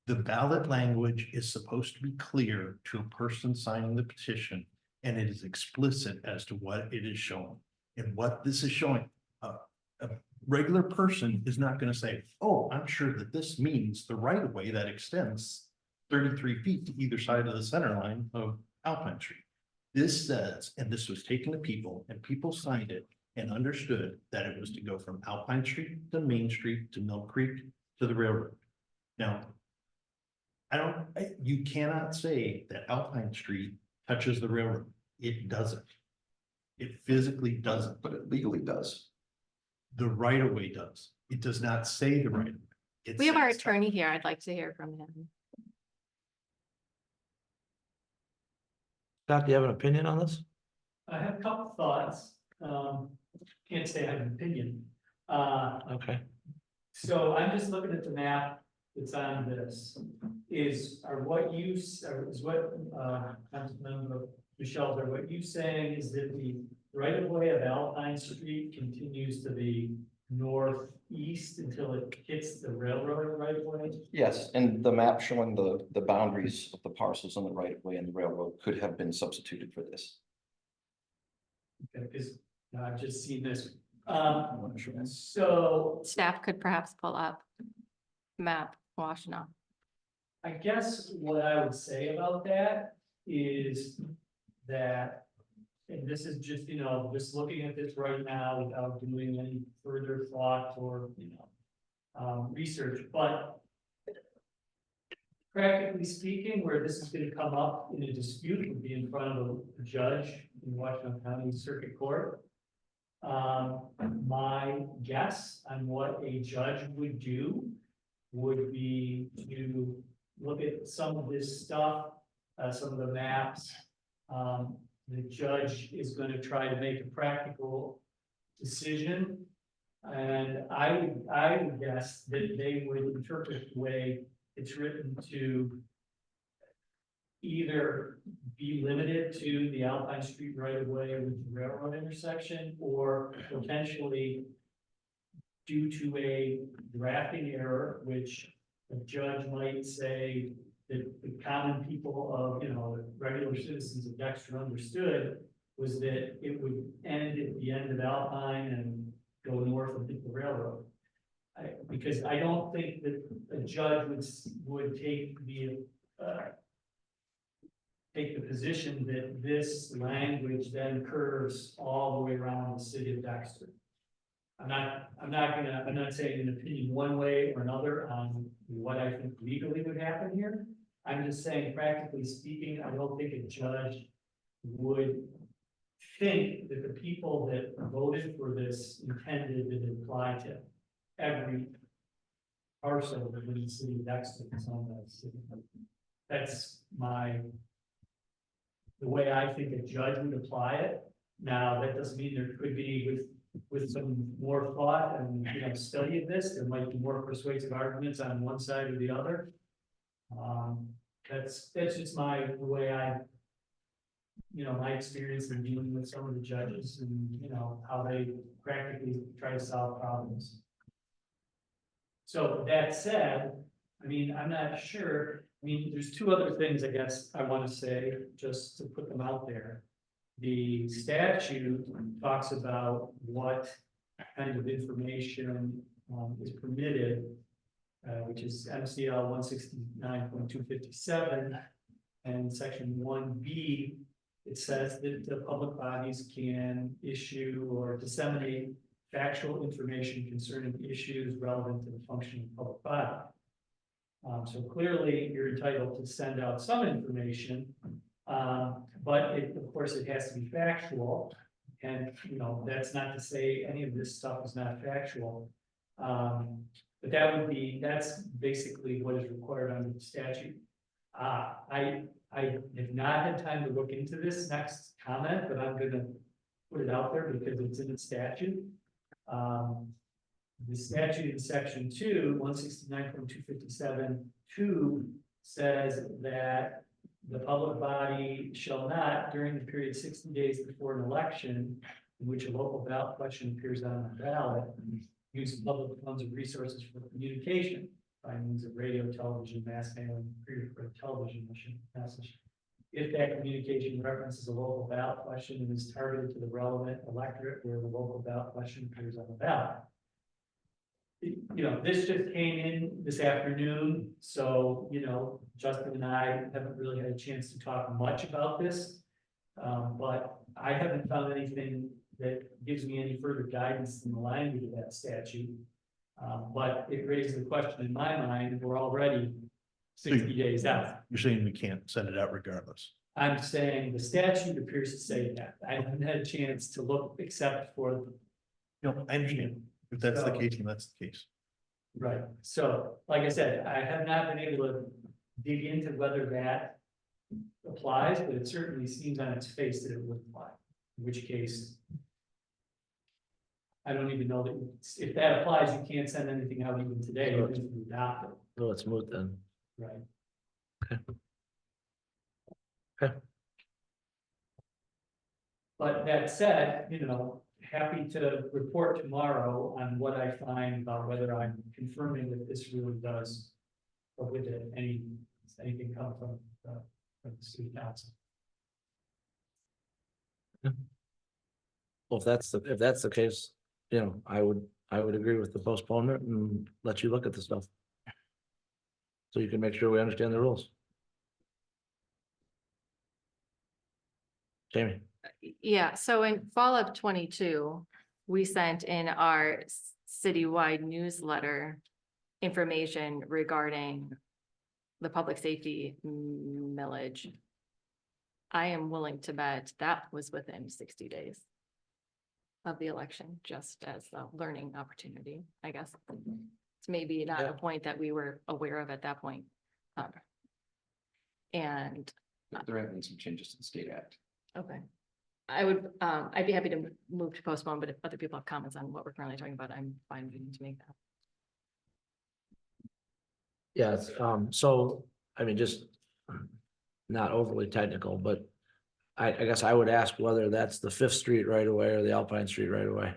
The ballot language is supposed to be clear to a person signing the petition, and it is explicit as to what it is showing. And what this is showing, a regular person is not gonna say, oh, I'm sure that this means the right of way that extends 33 feet to either side of the center line of Alpine Street. This says, and this was taken to people, and people signed it and understood that it was to go from Alpine Street to Main Street to Mill Creek to the railroad. Now, you cannot say that Alpine Street touches the railroad. It doesn't. It physically doesn't. But it legally does. The right of way does. It does not say the right of way. It We have our says- attorney here. I'd like to hear from him. Scott, do you have an opinion on this? I have a couple thoughts. Can't say I have an opinion. Okay. So I'm just looking at the map that's on this. Is what Councilmember Michelle, are what you saying is that the right of way of Alpine Street continues to the northeast until it hits the railroad right of way? Yes, and the map showing the boundaries of the parcels on the right of way and the railroad could have been substituted for this. Okay, because I've just seen this. So Staff could perhaps pull up map Washtenaw. I guess what I would say about that is that, and this is just, just looking at this right now without doing any further thought or, research, but practically speaking, where this is gonna come up in a dispute would be in front of a judge in Washington County Circuit Court. My guess on what a judge would do would be to look at some of this stuff, some of the maps. The judge is going to try to make a practical decision. And I would guess that they would interpret the way it's written to either be limited to the Alpine Street right of way with the railroad intersection, or potentially due to a drafting error, which a judge might say that the common people of, regular citizens of Dexter understood was that it would end at the end of Alpine and go north of the railroad. Because I don't think that a judge would take the position that this language then curves all the way around the city of Dexter. I'm not saying an opinion one way or another on what I think legally would happen here. I'm just saying, practically speaking, I don't think a judge would think that the people that voted for this intended that it apply to every parcel within the city of Dexter. That's the way I think a judge would apply it. Now, that doesn't mean there could be with some more thought and, study of this, there might be more persuasive arguments on one side or the other. That's just the way my experience in dealing with some of the judges and, how they practically try to solve problems. So that said, I'm not sure. There's two other things I guess I want to say, just to put them out there. The statute talks about what kind of information is permitted, which is MCL 169.257, and section 1B. It says that the public bodies can issue or disseminate factual information concerning issues relevant to the function of the public body. So clearly, you're entitled to send out some information, but of course, it has to be factual. And, that's not to say any of this stuff is not factual. But that's basically what is required under the statute. I have not had time to look into this next comment, but I'm gonna put it out there because it's in the statute. The statute in section 2, 169.257(2) says that the public body shall not, during the period 60 days before an election, in which a local ballot question appears on the ballot, use public funds and resources for communication by means of radio, television, mass mailing, pre-recorded television message if that communication references a local ballot question and is targeted to the relevant electorate where the local ballot question appears on the ballot. You know, this just came in this afternoon, so, you know, Justin and I haven't really had a chance to talk much about this. But I haven't found anything that gives me any further guidance in the language of that statute. But it raises the question in my mind, we're already 60 days out. You're saying we can't send it out regardless? I'm saying the statute appears to say that. I haven't had a chance to look except for, No, I understand. If that's the case, then that's the case. right, so, like I said, I have not been able to dig into whether that applies, but it certainly seems on its face that it would apply, in which case I don't even know that, if that applies, you can't send anything out even today, even if you adopt it, So it's moot then. right? Okay. But that said, you know, happy to report tomorrow on what I find about whether I'm confirming that this really does. Or with it, anything come from the city council. Well, if that's the case, you know, I would agree with the postponement and let you look at the stuff. So you can make sure we understand the rules. Jamie, Yeah, so in fall of 22, we sent in our citywide newsletter information regarding the public safety millage. I am willing to bet that was within 60 days of the election, just as a learning opportunity, I guess. It's maybe not Yeah. a point that we were aware of at that point. And There have been some changes to the state act. okay. I'd be happy to move to postpone, but if other people have comments on what we're currently talking about, I'm fine with you to make that. yes, so, I mean, just not overly technical, but I guess I would ask whether that's the Fifth Street right away or the Alpine Street right away.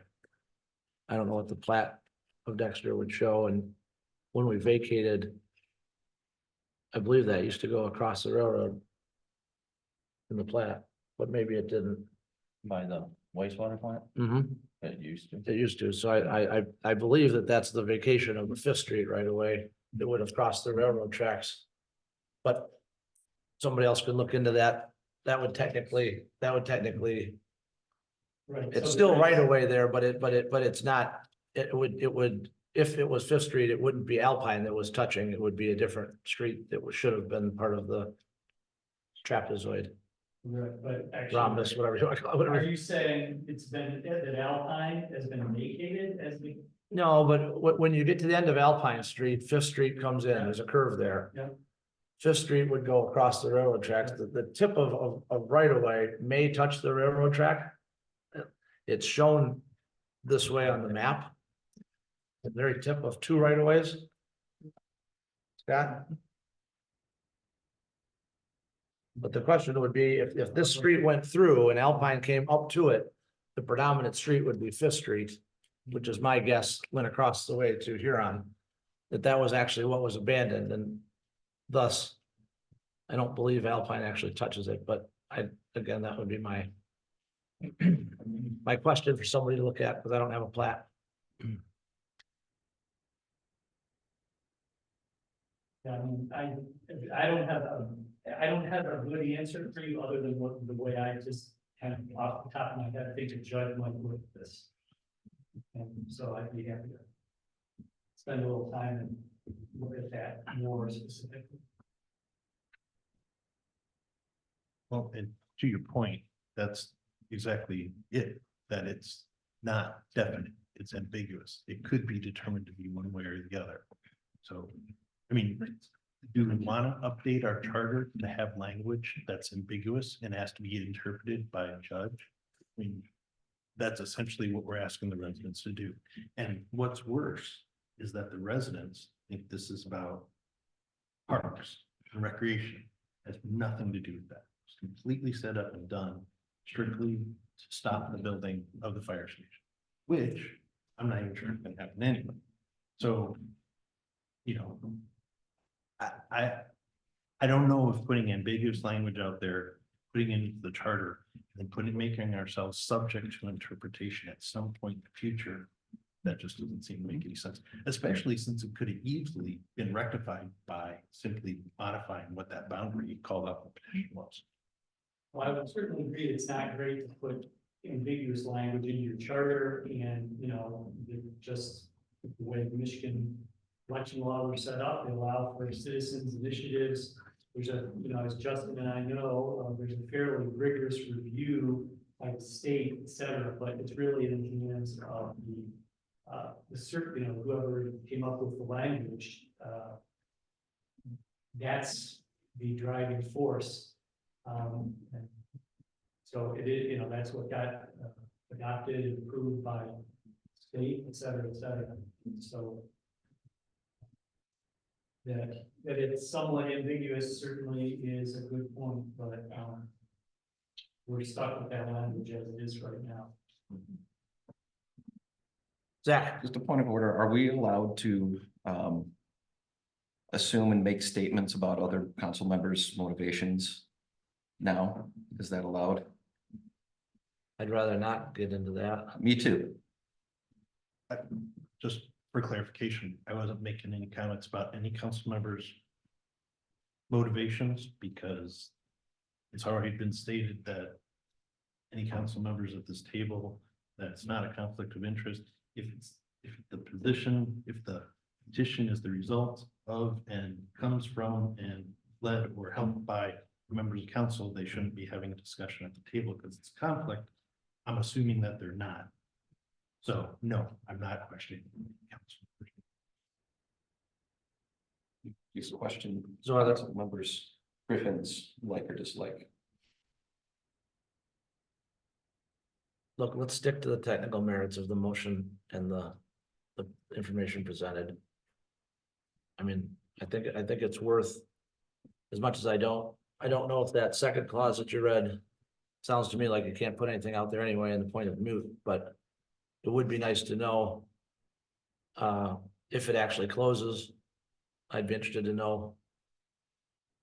I don't know what the plat of Dexter would show, and when we vacated, I believe that used to go across the railroad in the plat, but maybe it didn't. By the wastewater plant, Mm-hmm. it used to. It used to, so I believe that that's the vacation of the Fifth Street right away, that would have crossed the railroad tracks. But somebody else could look into that, that would technically, Right. it's so still there right is- away there, but it's not, it would, if it was Fifth Street, it wouldn't be Alpine that was touching, it would be a different street that should have been part of the trapezoid, Right, but actually. rhombus, whatever you want to call Are it. you saying it's been, that Alpine has been vacated as the? No, but when you get to the end of Alpine Street, Fifth Street comes in, there's a curve there. Yeah. Fifth Street would go across the railroad tracks, the tip of right of way may touch the railroad track. It's shown this way on the map. The very tip of two right of ways. Scott? But the question would be, if this street went through and Alpine came up to it, the predominant street would be Fifth Street, which is my guess, went across the way to Huron. That was actually what was abandoned, and thus, I don't believe Alpine actually touches it, but again, that would be my my question for somebody to look at, because I don't have a plat. I mean, I don't have a good answer for you other than the way I just kind of off the top of my head, I think a judge might look at this. And so I'd be happy to spend a little time and look at that more specifically. Well, and to your point, that's exactly it, that it's not definite, it's ambiguous. It could be determined to be one way or the other. So, I mean, do we want to update our charter to have language that's ambiguous and has to be interpreted by a judge? I mean, that's essentially what we're asking the residents to do. And what's worse is that the residents think this is about parks and recreation. It has nothing to do with that. It's completely set up and done strictly to stop the building of the fire station, which I'm not even sure it's gonna happen anyway. So, you know, I don't know if putting ambiguous language out there, putting in the charter, and making ourselves subject to interpretation at some point in the future. That just doesn't seem to make any sense, especially since it could have easily been rectified by simply modifying what that boundary called out the petition was. Well, I would certainly agree, it's not great to put ambiguous language in your charter and, just the way the Michigan election laws are set up, they allow for citizens initiatives. There's as Justin and I know, there's a fairly rigorous review by the state, et cetera, but it's really in the hands of whoever came up with the language, that's the driving force. And so it is, that's what got adopted and approved by state, et cetera, et cetera. So that it's somewhat ambiguous certainly is a good point, but we're stuck with that language as it is right now. Zach, Just a point of order, are we allowed to assume and make statements about other council members' motivations now? Is that allowed? I'd rather not get into that. Me too. Just for clarification, I wasn't making any comments about any council members' motivations because it's already been stated that any council members at this table, that's not a conflict of interest. If the petition is the result of and comes from and led or helped by members of council, they shouldn't be having a discussion at the table because it's a conflict. I'm assuming that they're not. So no, I'm not questioning council. Use question. So are there- council members Griffin's like or dislike? Look, let's stick to the technical merits of the motion and the information presented. I mean, I think it's worth, as much as I don't know if that second clause that you read sounds to me like you can't put anything out there anyway in the point of moot, but it would be nice to know if it actually closes. I'd be interested to know.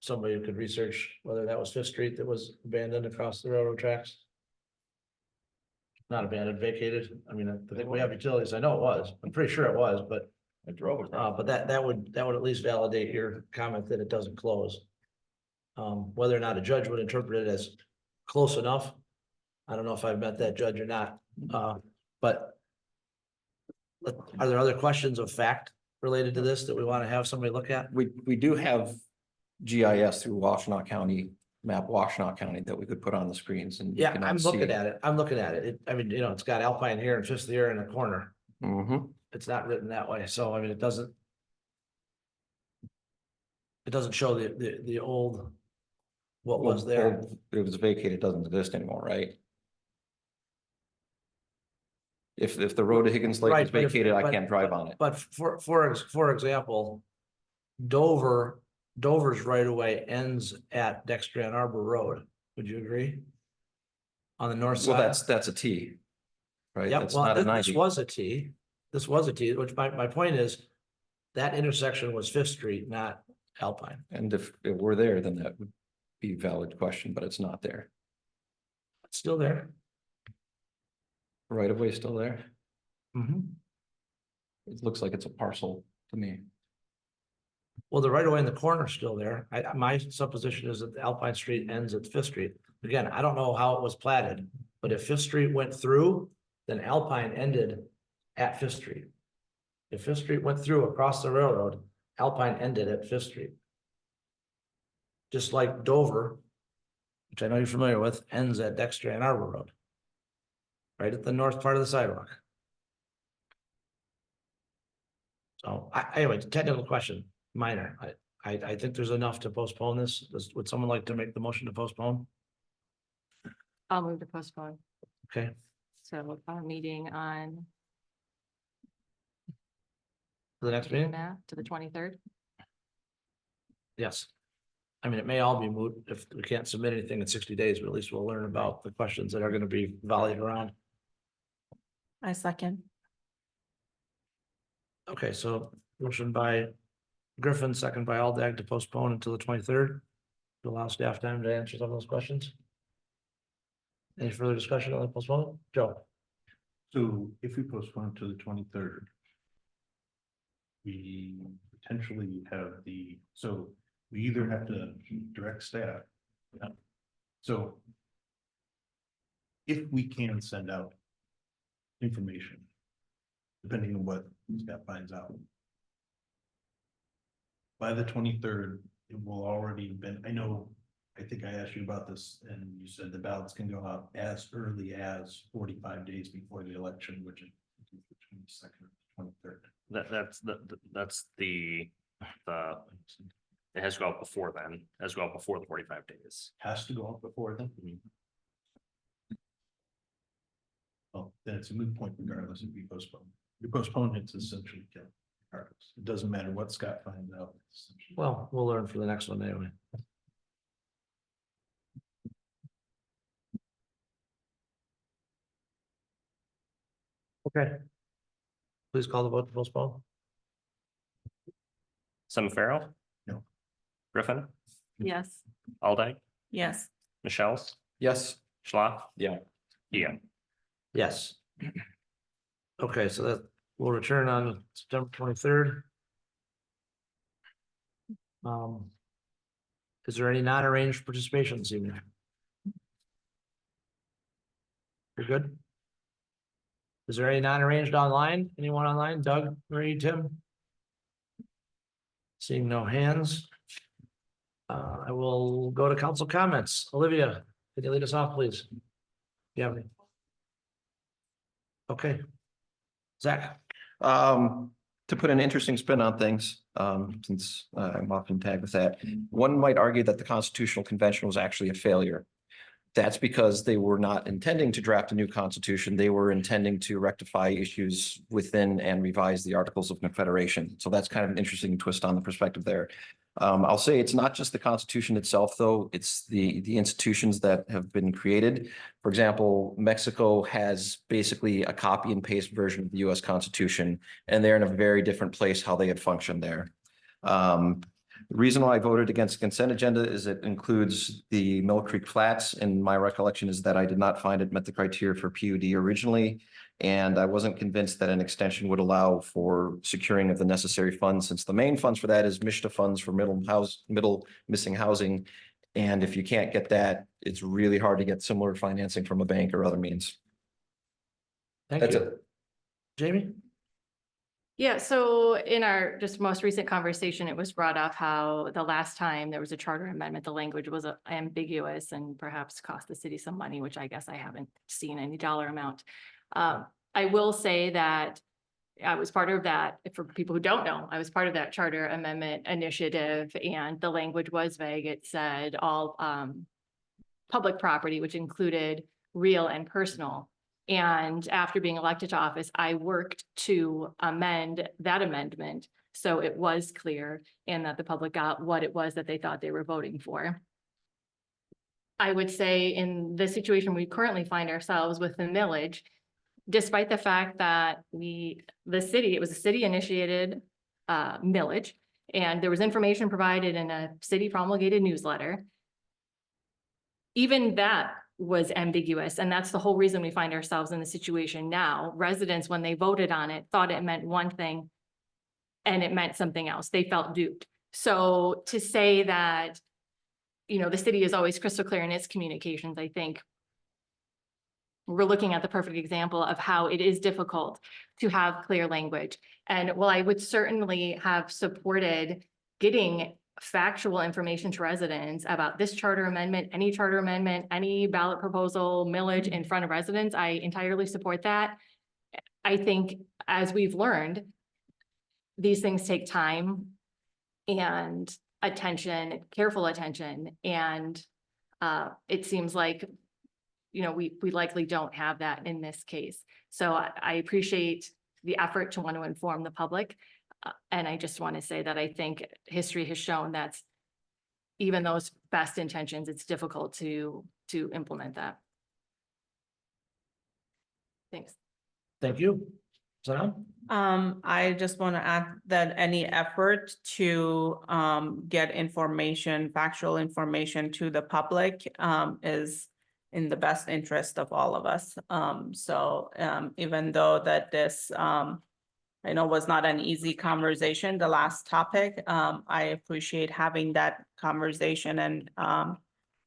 Somebody who could research whether that was Fifth Street that was abandoned across the railroad tracks. Not abandoned, vacated. I mean, I think we have utilities. I know it was. I'm pretty sure it was, but I drove it. but that would at least validate your comment that it doesn't close. Whether or not a judge would interpret it as close enough, I don't know if I've met that judge or not. But are there other questions of fact related to this that we want to have somebody look at? We do have GIS through Washtenaw County, map Washtenaw County that we could put on the screens and. Yeah, I'm looking at it. I'm looking at it. I mean, it's got Alpine here and Fifth here in the corner. Mm-hmm. It's not written that way, so I mean, it doesn't show the old, what was there. It was vacated, doesn't exist anymore, right? If the road to Higgins Lake Right, is but if- vacated, I but- can't drive on it. But for example, Dover's right of way ends at Dexter Ann Arbor Road. Would you agree? On the north Well, side? that's a T. Right? Yeah, That's well, not a this 90. was a T. This was a T, which my point is that intersection was Fifth Street, not Alpine. And if it were there, then that would be a valid question, but it's not there. It's still there. Right of way is still there. Mm-hmm. It looks like it's a parcel to me. Well, the right of way in the corner is still there. My supposition is that the Alpine Street ends at Fifth Street. Again, I don't know how it was platted, but if Fifth Street went through, then Alpine ended at Fifth Street. If Fifth Street went through across the railroad, Alpine ended at Fifth Street. Just like Dover, which I know you're familiar with, ends at Dexter Ann Arbor Road. Right at the north part of the sidewalk. So anyway, technical question, minor. I think there's enough to postpone this. Would someone like to make the motion to postpone? I'll move to postpone. Okay, So our meeting on for the next meeting? to the 23rd. Yes. I mean, it may all be moot if we can't submit anything in 60 days, but at least we'll learn about the questions that are going to be volleyed around. I second. Okay, so motion by Griffin, second by Aldag to postpone until the 23rd. To allow staff time to answer some of those questions. Any further discussion on the postponement? Joe? So if we postpone to the 23rd. We potentially have so we either have to direct staff. So. If we can send out. Information. Depending on what staff finds out. By the 23rd, it will already been, I think I asked you about this and you said the ballots can go out as early as 45 days before the election, which is the 22nd, 23rd. That's the, it has to go out before then, it has to go out before the 45 days. Has to go out before then. Well, then it's a moot point regardless if we postpone. You postpone, it's essentially killed. Regardless. It doesn't matter what Scott finds out. It's essentially- Well, we'll learn for the next one anyway. Okay. Please call the vote to postpone. Semi-Pharaoh? No. Griffin, Yes. Aldag, Yes. Michelle's, Yes. Schlaf. Yeah. Yeah. Yes. Okay, so that will return on September 23rd. Is there any non-arranged participation this evening? You're good? Is there any non-arranged online? Anyone online? Doug, Marie, Tim? Seeing no hands. I will go to council comments. Olivia, can you lead us off, please? Yeah. Okay. Zach? To put an interesting spin on things, since I'm often tagged with that, one might argue that the Constitutional Convention was actually a failure. That's because they were not intending to draft a new constitution. They were intending to rectify issues within and revise the Articles of Confederation. So that's kind of an interesting twist on the perspective there. I'll say it's not just the Constitution itself, though. It's the institutions that have been created. For example, Mexico has basically a copy and paste version of the US Constitution, and they're in a very different place how they had functioned there. The reason why I voted against the consent agenda is it includes the Mill Creek Flats, and my recollection is that I did not find it met the criteria for PUD originally. And I wasn't convinced that an extension would allow for securing of the necessary funds, since the main funds for that is MISHDA funds for middle missing housing. And if you can't get that, it's really hard to get similar financing from a bank or other means. Thank That's you. it. Jamie? Yeah, so in our just most recent conversation, it was brought up how the last time there was a charter amendment, the language was ambiguous and perhaps cost the city some money, which I guess I haven't seen any dollar amount. I will say that I was part of that, for people who don't know, I was part of that charter amendment initiative, and the language was vague. It said all public property, which included real and personal. And after being elected to office, I worked to amend that amendment so it was clear and that the public got what it was that they thought they were voting for. I would say in the situation we currently find ourselves with the millage, despite the fact that it was a city initiated millage, and there was information provided in a city promulgated newsletter. Even that was ambiguous, and that's the whole reason we find ourselves in the situation now. Residents, when they voted on it, thought it meant one thing and it meant something else. They felt duped. So to say that, the city is always crystal clear in its communications, I think we're looking at the perfect example of how it is difficult to have clear language. And while I would certainly have supported getting factual information to residents about this charter amendment, any ballot proposal, millage in front of residents, I entirely support that. I think, as we've learned, these things take time and attention, careful attention. And it seems like, we likely don't have that in this case. So I appreciate the effort to want to inform the public. And I just want to say that I think history has shown that even those best intentions, it's difficult to implement that. Thanks. Thank you. Sam? I just want to add that any effort to get information, factual information to the public is in the best interest of all of us. Even though that this I know was not an easy conversation, the last topic, I appreciate having that conversation and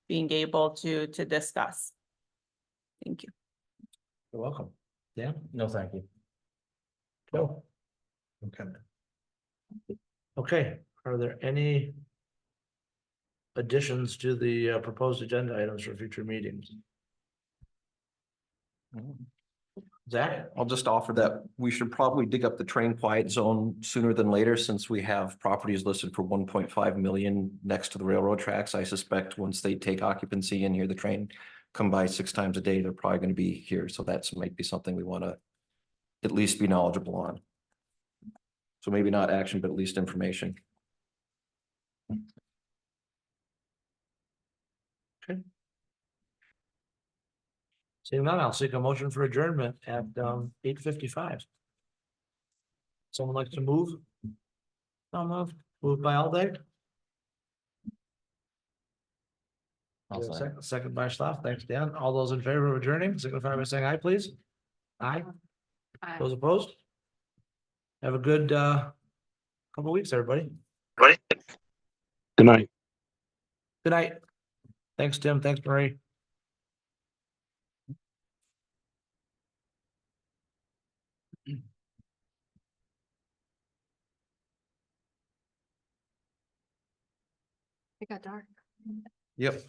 being able to discuss. Thank you. You're welcome. Dan? No, thank you. Joe? Okay. Okay, are there any additions to the proposed agenda items for future meetings? Zach? I'll just offer that we should probably dig up the train quiet zone sooner than later, since we have properties listed for 1.5 million next to the railroad tracks. I suspect once they take occupancy and hear the train come by 6 times a day, they're probably going to be here. So that's might be something we want to at least be knowledgeable on. So maybe not action, but at least information. Seeing none, I'll seek a motion for adjournment at 8:55. Someone like to move? Moved by Alday. I'll say. Second by Schlaf. Thanks, Dan. All those in favor of adjourning, signify by saying aye, please. Aye. Those opposed? Have a good couple weeks, everybody. Good night. Good night. Thanks, Tim. Thanks, Marie. It got dark. Yep.